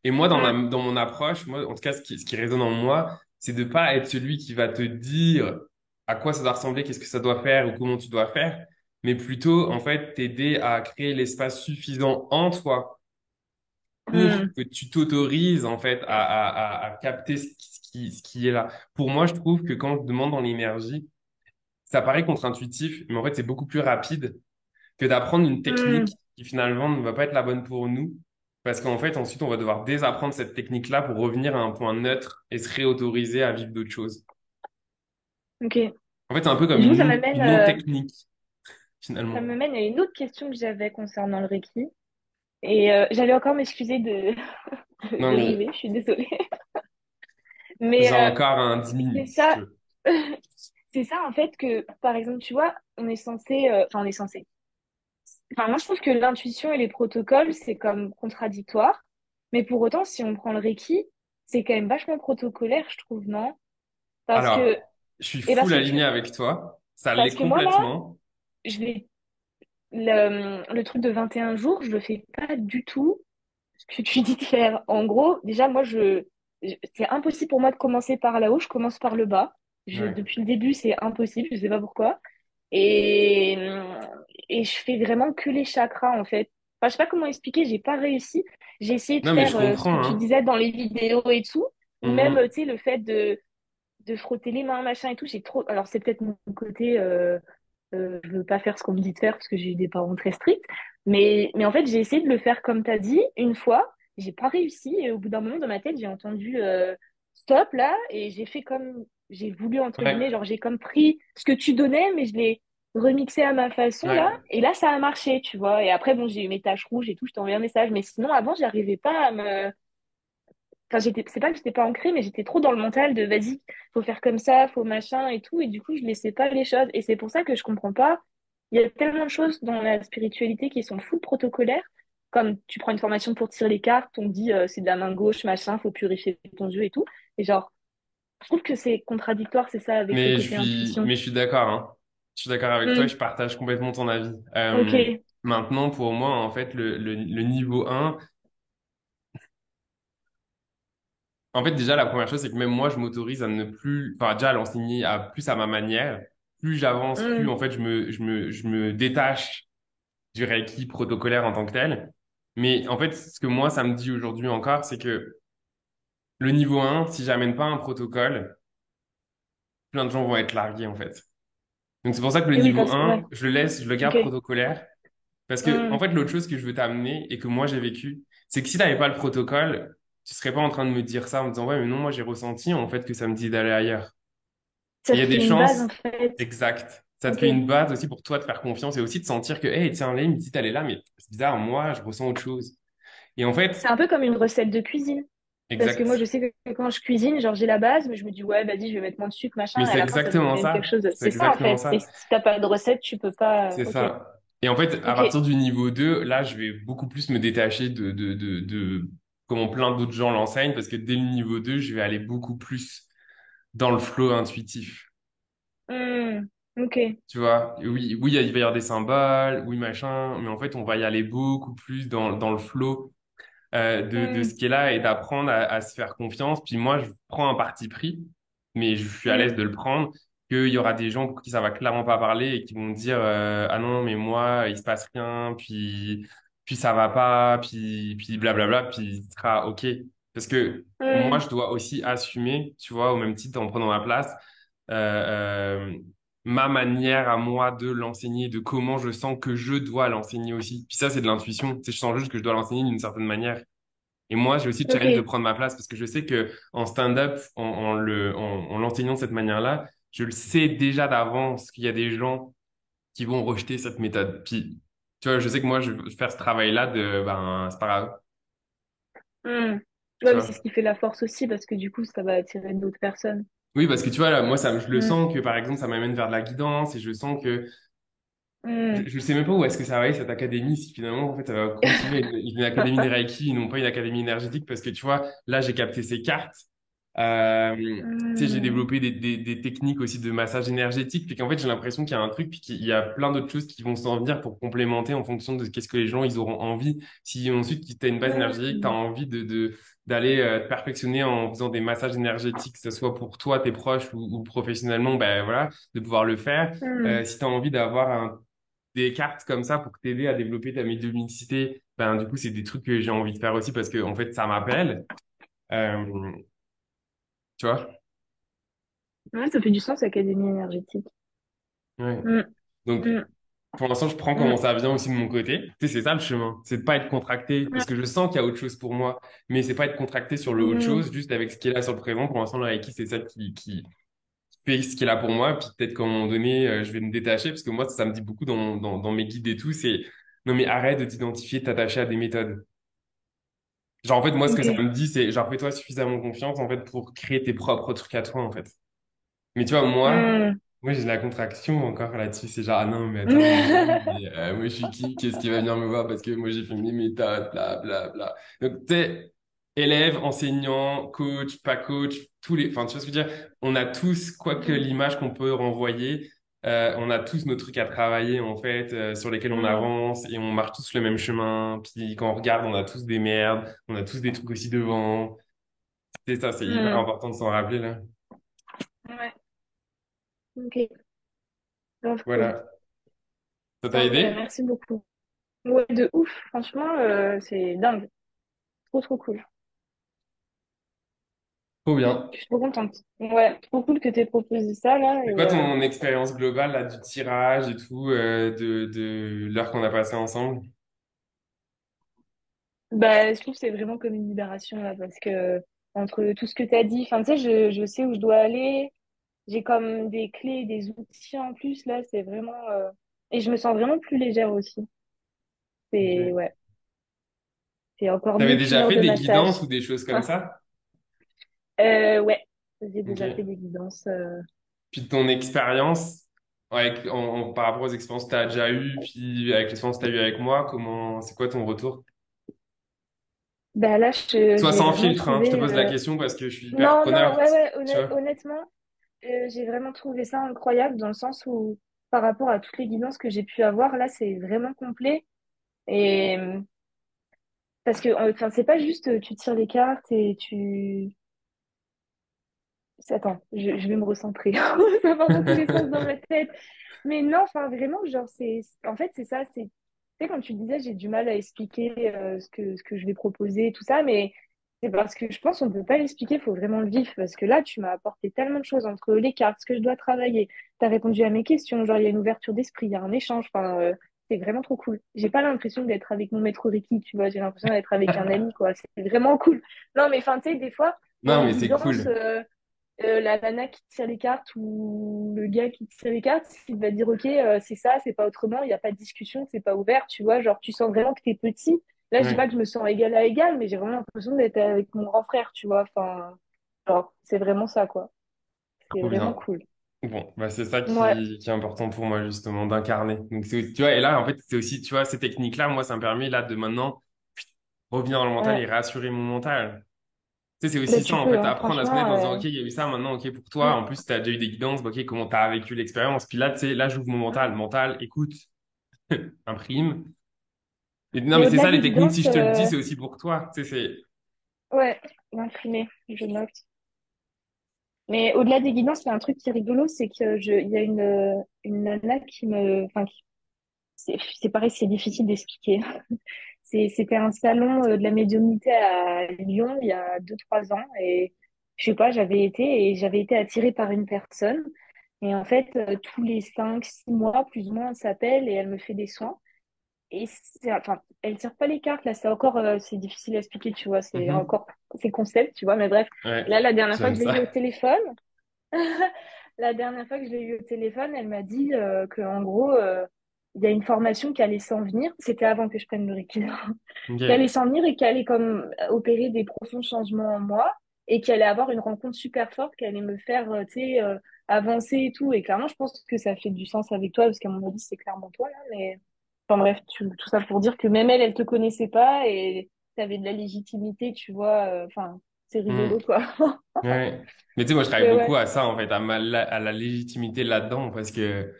Et moi, Hmm. dans mon approche, moi, en tout cas, ce qui résonne en moi, c'est de pas être celui qui va te dire à quoi ça doit ressembler, qu'est-ce que ça doit faire ou comment tu dois faire, mais plutôt, en fait, t'aider à créer l'espace suffisant en toi pour Hmm. que tu t'autorises, en fait, à capter ce qui est là. Pour moi, je trouve que quand je demande dans l'énergie, ça paraît contre-intuitif, mais en fait, c'est beaucoup plus rapide que d'apprendre une technique Hmm. qui finalement ne va pas être la bonne pour nous. Parce qu'en fait, ensuite, on va devoir désapprendre cette technique-là pour revenir à un point neutre et se réautoriser à vivre d'autres choses. Ok. En fait, c'est un peu Et comme du coup, une non-technique, ça finalement. me mène à une autre question que j'avais concernant le Reiki. Et j'allais encore m'excuser de Non, mais dériver, je suis désolée. Mais j'ai encore un 10 c'est minutes, si tu ça, veux. c'est ça en fait que, par exemple, tu vois, on est censé. Enfin, moi, je trouve que l'intuition et les protocoles, c'est comme contradictoire. Mais pour autant, si on prend le Reiki, c'est quand même vachement protocolaire, je trouve, non? Parce que, Alors, je suis et full aligné avec toi. Ça l'est parce que moi, là, complètement. je vais, le truc de 21 jours, je le fais pas du tout ce que tu dis de faire. En gros, déjà, c'est impossible pour moi de commencer par là-haut, je commence par le bas. Ouais. Depuis le début, c'est impossible, je sais pas pourquoi. Et, et je fais vraiment que les chakras, en fait. Enfin, je sais pas comment expliquer, j'ai pas réussi. J'ai essayé de Non, mais faire je ce que comprends, tu hein. disais dans les vidéos et tout, ou même, Mhm. tu sais, le fait de frotter les mains, machin et tout, j'ai trop. Alors, c'est peut-être mon côté, je veux pas faire ce qu'on me dit de faire parce que j'ai eu des parents très stricts. Mais en fait, j'ai essayé de le faire comme tu as dit une fois. J'ai pas réussi. Et au bout d'un moment, dans ma tête, j'ai entendu stop là. Et j'ai fait comme j'ai voulu, entre guillemets. Ouais, Genre, j'ai comme pris ce que tu donnais, mais je l'ai remixé à ma façon là. ouais. Et là, ça a marché, tu vois. Et après, bon, j'ai eu mes taches rouges et tout. Je t'envoie un message. Mais sinon, avant, j'arrivais pas à me. Enfin, c'est pas que j'étais pas ancrée, mais j'étais trop dans le mental de vas-y, faut faire comme ça, faut machin et tout. Et du coup, je laissais pas les choses. Et c'est pour ça que je comprends pas. Il y a tellement de choses dans la spiritualité qui sont full protocolaires. Comme tu prends une formation pour tirer les cartes, on te dit c'est de la main gauche, machin, faut purifier ton jeu et tout. Et genre, je trouve que c'est contradictoire, c'est ça, avec le côté intuition. Mais je suis d'accord, hein. Je suis d'accord avec toi et Hmm, je partage complètement ton avis. ok. Maintenant, pour moi, en fait, le niveau un, en fait, déjà, la première chose, c'est que même moi, je m'autorise à ne plus, enfin, déjà, à l'enseigner plus à ma manière. Plus j'avance, plus, Hmm, en fait, je me détache du Reiki protocolaire en tant que tel. Mais, en fait, ce que moi, ça me dit aujourd'hui encore, c'est que le niveau un, si j'amène pas un protocole, plein de gens vont être largués, en fait. Donc, c'est pour ça que le et oui, niveau parce que ouais, un, je le laisse, je le garde ok. protocolaire. Parce que, en Hmm, fait, l'autre chose que je veux t'amener et que moi j'ai vécu, c'est que si t'avais pas le protocole, tu serais pas en train de me dire ça en me disant, ouais, mais non, moi j'ai ressenti en fait que ça me dit d'aller ailleurs. Et ça il y te a des fait une base chances, en fait. exact. Ça te Ok. fait une base aussi pour toi de faire confiance et aussi de sentir que, hey, tiens, là, il me dit d'aller là, mais c'est bizarre, moi, je ressens autre chose. Et en C'est fait, un peu comme une recette de cuisine. Parce que moi, je exact. sais que quand je cuisine, genre j'ai la base, mais je me dis, ouais, vas-y, je vais mettre moins de sucre, machin, Mais et à c'est la fin, ça donne exactement quand même quelque ça. chose. C'est C'est ça, en exactement fait. Et ça. si t'as pas de recette, tu peux pas. C'est Ok. ça. Et en fait, à Ok. partir du niveau 2 là, je vais beaucoup plus me détacher comment plein d'autres gens l'enseignent, parce que dès le niveau 2 je vais aller beaucoup plus dans le flow intuitif. Hmm. Ok. Tu vois, et oui, oui, il va y avoir des symboles, oui, machin, mais en fait, on va y aller beaucoup plus dans le flow de Hmm. ce qui est là et d'apprendre à se faire confiance. Puis moi, je prends un parti pris, mais je suis à l'aise Hmm. de le prendre, qu'il y aura des gens pour qui ça va clairement pas parler et qui vont me dire ah non, mais moi, il se passe rien, puis ça va pas, puis blablabla, puis ce sera OK. Parce que moi, Hmm. je dois aussi assumer, tu vois, au même titre, en prenant ma place, euh, ma manière à moi de l'enseigner, de comment je sens que je dois l'enseigner aussi. Puis ça, c'est de l'intuition. Tu sais, je sens juste que je dois l'enseigner d'une certaine manière. Et moi, j'ai aussi le challenge de Ok. prendre ma place parce que je sais que en stand-up, en l'enseignant de cette manière-là, je le sais déjà d'avance qu'il y a des gens qui vont rejeter cette méthode. Puis, tu vois, je sais que moi, je vais faire ce travail-là ben, c'est pas grave, Hmm. tu Ouais, mais c'est ce vois. qui fait la force aussi, parce que du coup, ça va attirer d'autres personnes. Oui, parce que tu vois, là, moi, ça, je le Hmm. sens que, par exemple, ça m'amène vers de la guidance et je sens que Hmm. je sais même pas où est-ce que ça va aller, cette académie, si finalement, en fait, ça va continuer une académie de Reiki et non pas une académie énergétique, parce que tu vois, là, j'ai capté ces cartes. Tu sais, j'ai Hmm. développé des techniques aussi de massage énergétique, puis qu'en fait, j'ai l'impression qu'il y a un truc, puis qu'il y a plein d'autres choses qui vont s'en venir pour complémenter en fonction de qu'est-ce que les gens, ils auront envie. Si ensuite, tu as une base énergétique, tu as Hmm. envie d'aller te perfectionner en faisant des massages énergétiques, que ce soit pour toi, tes proches ou professionnellement, ben voilà, de pouvoir le faire. Hmm. Si tu as envie d'avoir des cartes comme ça pour t'aider à développer ta médiumnicité, ben du coup, c'est des trucs que j'ai envie de faire aussi parce que en fait, ça m'appelle. Euh, tu vois? Ouais, ça fait du sens, Académie énergétique. Ouais. Hmm. Donc, Hmm. pour l'instant, je prends comment Hmm. ça vient aussi de mon côté. Tu sais, c'est ça le chemin. C'est de pas être contracté parce que je sens qu'il y a autre chose pour moi, mais c'est pas être contracté sur le autre Hmm. chose, juste avec ce qui est là sur le présent. Pour l'instant, le Reiki, c'est ça qui fait ce qui est là pour moi. Puis peut-être qu'à un moment donné, je vais me détacher parce que moi, ça me dit beaucoup dans mes guides et tout, c'est non, mais arrête de t'identifier, de t'attacher à des méthodes. Genre, en fait, moi, ce que Ok. ça me dit, c'est genre, fais-toi suffisamment confiance, en fait, pour créer tes propres trucs à toi, en fait. Mais tu vois, Hmm. moi j'ai de la contraction encore là-dessus. C'est genre, ah non, mais attends, mais, moi je suis qui? Qu'est-ce qui va venir me voir parce que moi j'ai fait mes méthodes, bla, bla, bla. Donc, tu sais, élève, enseignant, coach, pas coach, tous les, enfin, tu vois ce que je veux dire? On a tous, quoique l'image qu'on peut renvoyer, on a tous nos trucs à travailler, en fait, sur lesquels on Hmm. avance et on marche tous le même chemin. Puis quand on regarde, on a tous des merdes, on a tous des trucs aussi devant. C'est ça, c'est hyper Hmm. important de s'en rappeler, là. Ouais. Ok. Grave cool. Voilà. Ça t'a Non, mais aidé? merci beaucoup. Ouais, de ouf. Franchement, c'est dingue. Trop, trop cool. Trop bien. Je suis trop contente. Ouais, trop cool que t'aies proposé ça, là. C'est quoi ton expérience globale là, du tirage et tout, de l'heure qu'on a passée ensemble? Bah, je trouve que c'est vraiment comme une libération, là, parce que entre tout ce que t'as dit, enfin, tu sais, je sais où je dois aller. J'ai comme des clés, des outils en plus, là. C'est vraiment... Et je me sens vraiment plus légère aussi. C'est... Ok. Ouais. C'est encore T'avais mieux qu'une déjà heure fait de des massage. guidances ou des choses comme ça? Ouais. J'ai Ok. déjà fait des guidances. Puis ton expérience, par rapport aux expériences que tu as déjà eues, puis avec l'expérience que tu as eues avec moi, c'est quoi ton retour? Bah là, Soit j'ai sans vraiment filtre, hein, je te trouvé... pose la question parce que je suis hyper Non, non, preneur, ouais, ouais, tu vois? honnêtement, j'ai vraiment trouvé ça incroyable dans le sens où, par rapport à toutes les guidances que j'ai pu avoir, là, c'est vraiment complet. Et parce que, enfin, c'est pas juste tu tires les cartes et tu... Attends, je vais me recentrer. Ça part dans tous les sens dans ma tête. Mais non, enfin, vraiment, genre, en fait, c'est ça, c'est, tu sais, comme tu le disais, j'ai du mal à expliquer ce que je vais proposer et tout ça, mais c'est parce que je pense qu'on peut pas l'expliquer, il faut vraiment le vivre, parce que là, tu m'as apporté tellement de choses entre les cartes, ce que je dois travailler, tu as répondu à mes questions, genre, il y a une ouverture d'esprit, il y a un échange, enfin, c'est vraiment trop cool. J'ai pas l'impression d'être avec mon maître Reiki, tu vois, j'ai l'impression d'être avec un ami, quoi, c'est vraiment cool. Non, mais enfin, tu sais, des fois, dans Non, les mais c'est guidances, cool. la nana qui tire les cartes ou le gars qui tire les cartes, il va dire, OK, c'est ça, c'est pas autrement, il n'y a pas de discussion, c'est pas ouvert, tu vois, genre, tu sens vraiment que t'es petit. Là, je dis pas Ouais, que je me sens égal à égal, mais j'ai vraiment l'impression d'être avec mon grand frère, tu vois, enfin, genre, c'est vraiment ça, quoi. C'est trop vraiment bien. cool. Bon, bah c'est ça Ouais, qui est important pour moi justement d'incarner. Donc tu vois, et là en fait c'est aussi tu vois ces techniques-là, moi ça me permet là de maintenant revenir dans le mental et ouais. rassurer mon mental. Tu sais, c'est Bah, aussi ça tu en peux, fait, hein, apprendre à se connaître franchement, en disant ok il y a eu ça, maintenant ok pour toi. mm, En plus tu as déjà eu des guidances, bah, ok comment tu as vécu l'expérience. Puis là tu sais là j'ouvre mon mental, mm. mental, écoute, imprime. Et, non Mais mais c'est au-delà ça les des techniques. Si guidances, je te le dis c'est aussi pour toi. Tu sais c'est ouais, l'imprimer, je note. Mais au-delà des guidances, il y a un truc qui est rigolo, c'est que il y a une nana qui me, enfin, c'est pareil, c'est difficile d'expliquer. C'était un salon de la médiumnité à Lyon il y a 2, 3 ans et je sais pas, j'avais été attirée par une personne et en fait tous les 5, 6 mois plus ou moins elle s'appelle et elle me fait des soins et enfin elle tire pas les cartes là, c'est encore c'est difficile à expliquer, tu vois, c'est Mhm. encore c'est concept, tu vois, mais bref, Ouais, là la dernière fois j'aime que je l'ai eu au ça. téléphone, la dernière fois que je l'ai eu au téléphone, elle m'a dit que en gros, il y a une formation qui allait s'en venir. C'était avant que je prenne le Reiki. Qui allait Ok, s'en venir et qui allait comme opérer des profonds changements en moi et qui allait avoir une rencontre super forte, qui allait me faire, tu sais, avancer et tout. Et clairement, je pense que ça fait du sens avec toi parce qu'à mon avis, c'est clairement toi là. Mais enfin bref, tout ça pour dire que même elle, elle te connaissait pas et tu avais de la légitimité, tu vois. Enfin, c'est Mm. rigolo, quoi. Ouais. Mais tu sais, moi, je travaille Mais beaucoup ouais. à ça, en fait, à la légitimité là-dedans, parce que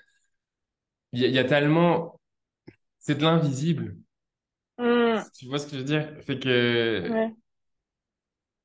il y a tellement, c'est de l'invisible. Mm. Tu vois ce que je veux dire? Fait que Ouais.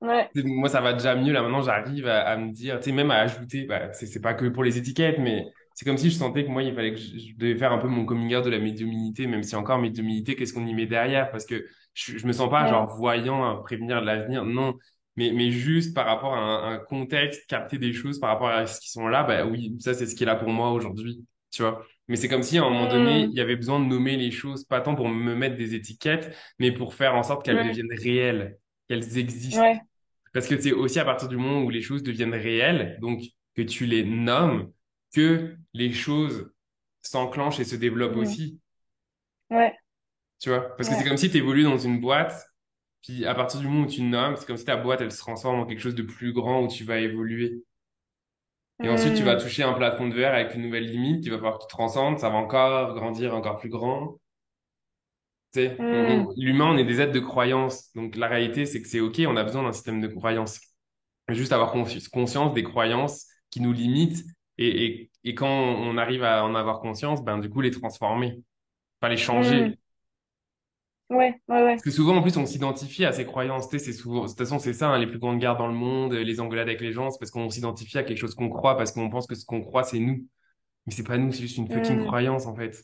Ouais. moi, ça va déjà mieux là. Maintenant, j'arrive à me dire, tu sais, même à ajouter, bah, c'est pas que pour les étiquettes, mais c'est comme si je sentais que moi, il fallait que je devais faire un peu mon coming out de la médiumnité, même si encore médiumnité, qu'est-ce qu'on y met derrière? Parce que je me sens pas Ouais. genre voyant à prévenir de l'avenir, non. Mais juste par rapport à un contexte, capter des choses par rapport à ce qui sont là, bah oui, ça, c'est ce qui est là pour moi aujourd'hui, tu vois. Mais c'est comme si à un moment donné, il Mm. y avait besoin de nommer les choses, pas tant pour me mettre des étiquettes, mais pour faire en sorte qu'elles Ouais. deviennent réelles, qu'elles existent. Ouais. Parce que c'est aussi à partir du moment où les choses deviennent réelles, donc que tu les nommes, que les choses s'enclenchent et se développent Mm. aussi, Ouais. tu vois. Parce que c'est Ouais. comme si tu évolues dans une boîte, puis à partir du moment où tu nommes, c'est comme si ta boîte, elle se transforme en quelque chose de plus grand où tu vas évoluer. Et ensuite, tu vas Mm. toucher un plafond de verre avec une nouvelle limite, il va falloir que tu transcendes, ça va encore grandir encore plus grand. Tu sais, Mm. l'humain, on est des êtres de croyance. Donc la réalité, c'est que c'est OK, on a besoin d'un système de croyance. Juste avoir conscience des croyances qui nous limitent et quand on arrive à en avoir conscience, ben du coup les transformer, pas les Mm. changer. Ouais. Ouais. Parce Ouais. que souvent en plus on s'identifie à ces croyances, tu sais, c'est souvent, de toute façon c'est ça, hein, les plus grandes guerres dans le monde, les engueulades avec les gens, c'est parce qu'on s'identifie à quelque chose qu'on croit, parce qu'on pense que ce qu'on croit c'est nous. Mais c'est pas nous, c'est juste une fucking Mm. croyance en fait.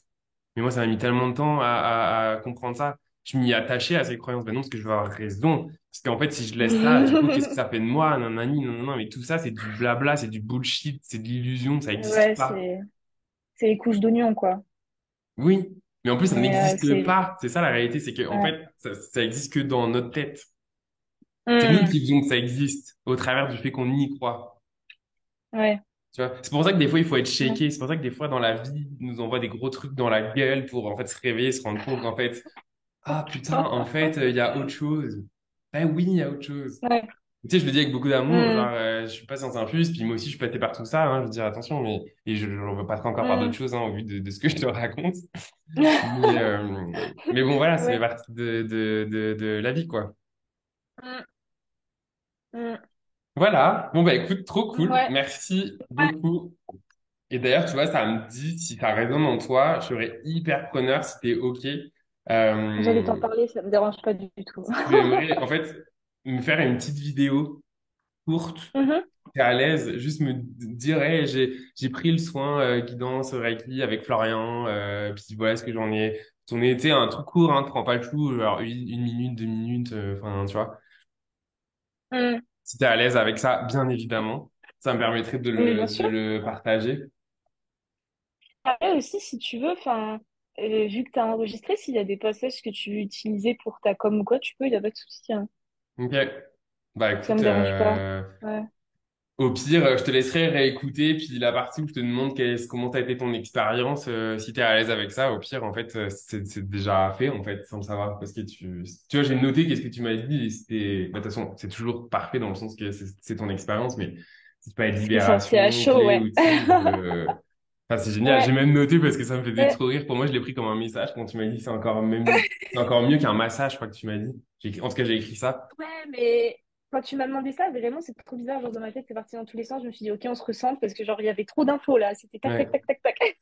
Mais moi ça m'a mis tellement de temps à comprendre ça. Je m'y attachais à ces croyances. Ben non, parce que je veux avoir raison. Parce qu'en fait, si je laisse ça, du coup, qu'est-ce que ça fait de moi? Nanani, non, non, non. Mais tout ça, c'est du blabla, c'est du bullshit, c'est de l'illusion, ça n'existe Ouais, pas. c'est les couches d'oignon, quoi. Oui. Mais en plus, ça Mais n'existe c'est pas. C'est ça la réalité, c'est que, en ouais. fait, ça existe que dans notre tête. C'est nous Mm. qui faisons que ça existe, au travers du fait qu'on y croit. Ouais. Tu vois? C'est pour ça que des fois, il faut être Ouais. shaké. C'est pour ça que des fois, dans la vie, ils nous envoie des gros trucs dans la gueule pour, en fait, se réveiller, se rendre compte qu'en fait, Oh ah putain, putain. en fait, il y a autre chose. Ben oui, il y a autre chose. Ouais. Tu sais, je le dis avec beaucoup d'amour, genre, Mm. je suis pas science infuse, puis moi aussi, je suis passé par tout ça, hein, je veux dire, attention, mais, et je veux passer encore par d'autres Mm. choses, hein, au vu de ce que je te raconte. Mais, mais bon, voilà, ça fait Ouais. partie de la vie, quoi. Mm. Mm. Voilà. Bon, bah, écoute, trop cool. Ouais. Merci Ouais. beaucoup. Et d'ailleurs, tu vois, ça me dit, si ça résonne en toi, je serais hyper preneur si t'es OK. J'allais t'en Euh, parler, ça me dérange pas du tout. Si tu aimerais, en fait, me faire une petite vidéo courte, Mhm. t'es à l'aise, juste me dire, hey, j'ai pris le soin guidance Reiki avec Florian, puis voilà ce que j'en ai. On était un truc court, hein, prends pas le tout, genre une minute, 2 minutes, enfin, tu vois. Mm. Si t'es à l'aise avec ça, bien évidemment, ça me permettrait Mais bien de sûr. le partager. Après aussi, si tu veux, enfin, vu que tu as enregistré, s'il y a des passages que tu veux utiliser pour ta com ou quoi, tu peux, il n'y a pas de souci, hein. Ok. Bah Ça écoute, me dérange pas. Ouais. au pire, je te laisserai réécouter, puis la partie où je te demande comment t'as été ton expérience, si t'es à l'aise avec ça, au pire, en fait, c'est déjà fait, en fait, sans le savoir, parce que tu vois, j'ai noté qu'est-ce que tu m'as dit, et c'était, bah, de toute façon, c'est toujours parfait dans le sens que c'est ton expérience, mais si tu peux être Parce que c'est à libération, chaud, clé, ouais. outil, enfin, c'est génial. J'ai Ouais. même noté parce que ça me faisait Ouais. trop rire. Pour moi, je l'ai pris comme un message quand tu m'as dit, c'est encore mieux qu'un massage, je crois que tu m'as dit. En tout cas, j'ai écrit ça. Ouais, mais quand tu m'as demandé ça, vraiment, c'était trop bizarre. Genre, dans ma tête, c'est parti dans tous les sens. Je me suis dit, OK, on se ressent parce que, genre, il y avait trop d'infos là. C'était tac, tac, Ouais, tac, tac, tac.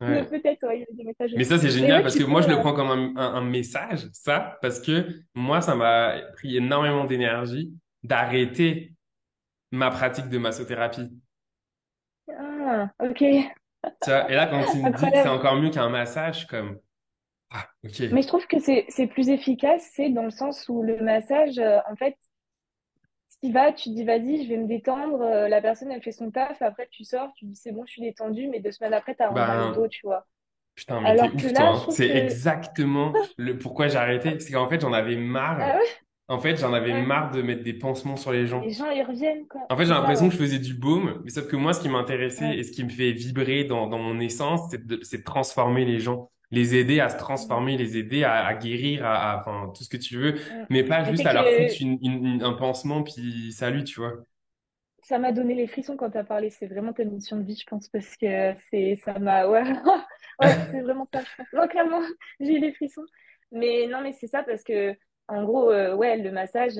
Mais ouais. peut-être, ouais, il y avait des messages Mais ça, aussi. c'est Mais génial ouais, parce tu que peux. moi, je le prends comme un message, ça, parce que moi, ça m'a pris énormément d'énergie d'arrêter ma pratique de massothérapie. Ah, OK. Tu vois, et là, quand tu me dis que c'est Incroyable. encore mieux qu'un massage, je suis comme, ah, ok. Mais je trouve que c'est plus efficace, c'est dans le sens où le massage, en fait, tu y vas, tu te dis, vas-y, je vais me détendre. La personne, elle fait son taf. Après, tu sors, tu dis, c'est bon, je suis détendue. Mais 2 semaines après, t'as mal au dos, Ben, tu vois. putain, mais t'es Alors que ouf, toi, là, je hein. trouve C'est que. exactement le pourquoi j'ai arrêté. C'est qu'en fait, j'en avais marre. Ah ouais? En fait, j'en avais Ouais. marre de mettre des pansements sur les Les gens. gens, ils reviennent, quoi. En fait, j'ai C'est ça, l'impression ouais. que je faisais du baume, mais sauf que moi, ce qui m'intéressait Ouais. et ce qui me fait vibrer dans mon essence, c'est de transformer les gens, les aider à se Mm, transformer, les aider à guérir, enfin, tout ce que tu veux, mm. mais pas Mais juste c'est à leur foutre que un pansement, puis salut, tu vois. ça m'a donné les frissons quand t'as parlé. C'est vraiment ta mission de vie, je pense, parce que ça m'a, ouais, ouais, c'est vraiment ça, je pense. Non, clairement, j'ai eu les frissons. Mais non, mais c'est ça parce que, en gros, ouais, le massage.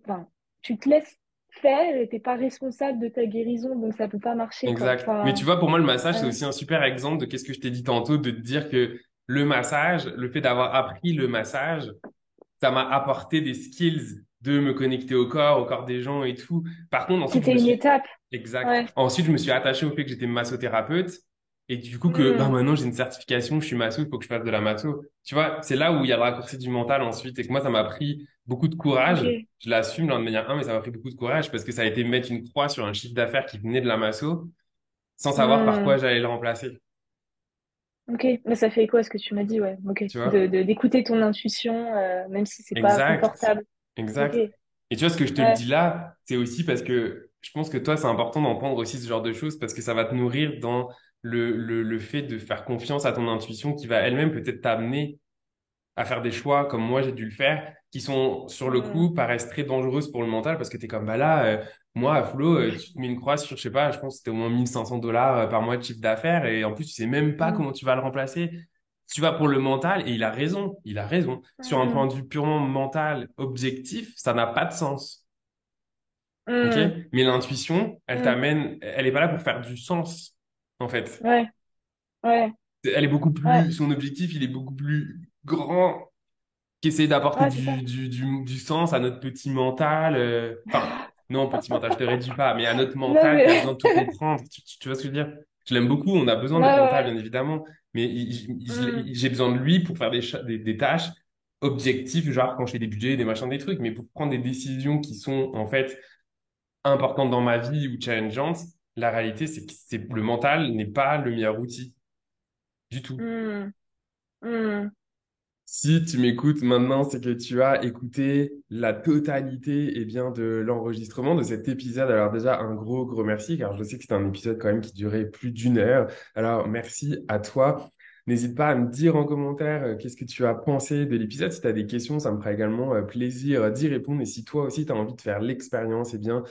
enfin, tu te laisses faire et t'es pas responsable de ta guérison, donc ça peut pas marcher, quoi. Exact. Mais tu Enfin, vois, pour moi, le massage, c'est ouais. aussi un super exemple de qu'est-ce que je t'ai dit tantôt, de te dire que le massage, le fait d'avoir appris le massage, ça m'a apporté des skills de me connecter au corps des gens et tout. Par contre, ensuite, je C'était me une suis... étape. Exact. Ouais. Ensuite, je me suis attaché au fait que j'étais massothérapeute et du coup que bah, Hmm. maintenant j'ai une certification, je suis masso, il faut que je fasse de la masso. Tu vois, c'est là où il y a le raccourci du mental ensuite et que moi, ça m'a pris beaucoup de courage. Ok. Je l'assume là de manière un, mais ça m'a pris beaucoup de courage parce que ça a été mettre une croix sur un chiffre d'affaires qui venait de la masso sans savoir par quoi Hmm. j'allais le remplacer. Ok. Mais ça fait quoi ce que tu m'as dit, ouais. Ok. Tu vois? D'écouter ton intuition, même si c'est pas Exact. confortable. Ok. Exact. Et tu vois, ce que je te le Ouais. dis là, c'est aussi parce que je pense que toi, c'est important d'entendre aussi ce genre de choses parce que ça va te nourrir dans le fait de faire confiance à ton intuition qui va elle-même peut-être t'amener à faire des choix comme moi j'ai dû le faire, qui sont sur le Hmm. coup paraissent très dangereuses pour le mental parce que t'es comme bah là, moi à Flo, tu te mets une croix sur, je sais pas, je pense que c'était au moins 1 500 $ par mois de chiffre d'affaires et en plus tu sais même pas Hmm. comment tu vas le remplacer. Tu vas pour le mental et il a raison, il a raison. Sur un Hmm. point de vue purement mental, objectif, ça n'a pas de sens. Ok? Hmm. Mais l'intuition, elle Hmm. t'amène, elle est pas là pour faire du sens, en fait. Ouais. Ouais. Elle est beaucoup Ouais. plus, son objectif, il est beaucoup plus grand qui essaie d'apporter Ouais, c'est ça. du sens à notre petit mental. Enfin, non, petit mental, je te réduis pas, mais à notre Non, mental qui a mais. besoin de tout comprendre. Tu vois ce que je veux dire? Je l'aime beaucoup, on a besoin de Ouais, notre mental, ouais. bien évidemment, mais Hmm. j'ai besoin de lui pour faire des tâches objectives, genre quand je fais des budgets, des machins, des trucs, mais pour prendre des décisions qui sont en fait importantes dans ma vie ou challengeantes, la réalité, c'est que le mental n'est pas le meilleur outil du tout. Hmm. Hmm. Si tu m'écoutes maintenant, c'est que tu as écouté la totalité eh bien, de l'enregistrement de cet épisode. Alors déjà, un gros merci, car je sais que c'est un épisode quand même qui durait plus d'1 heure. Alors merci à toi. N'hésite pas à me dire en commentaire qu'est-ce que tu as pensé de l'épisode. Si tu as des questions, ça me fera également plaisir d'y répondre. Et si toi aussi, tu as envie de faire l'expérience eh bien,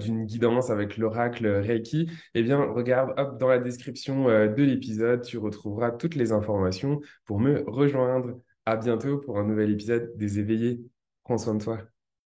d'une guidance avec l'oracle Reiki, eh bien, regarde, hop, dans la description de l'épisode, tu retrouveras toutes les informations pour me rejoindre. À bientôt pour un nouvel épisode des éveillés. Prends soin de toi.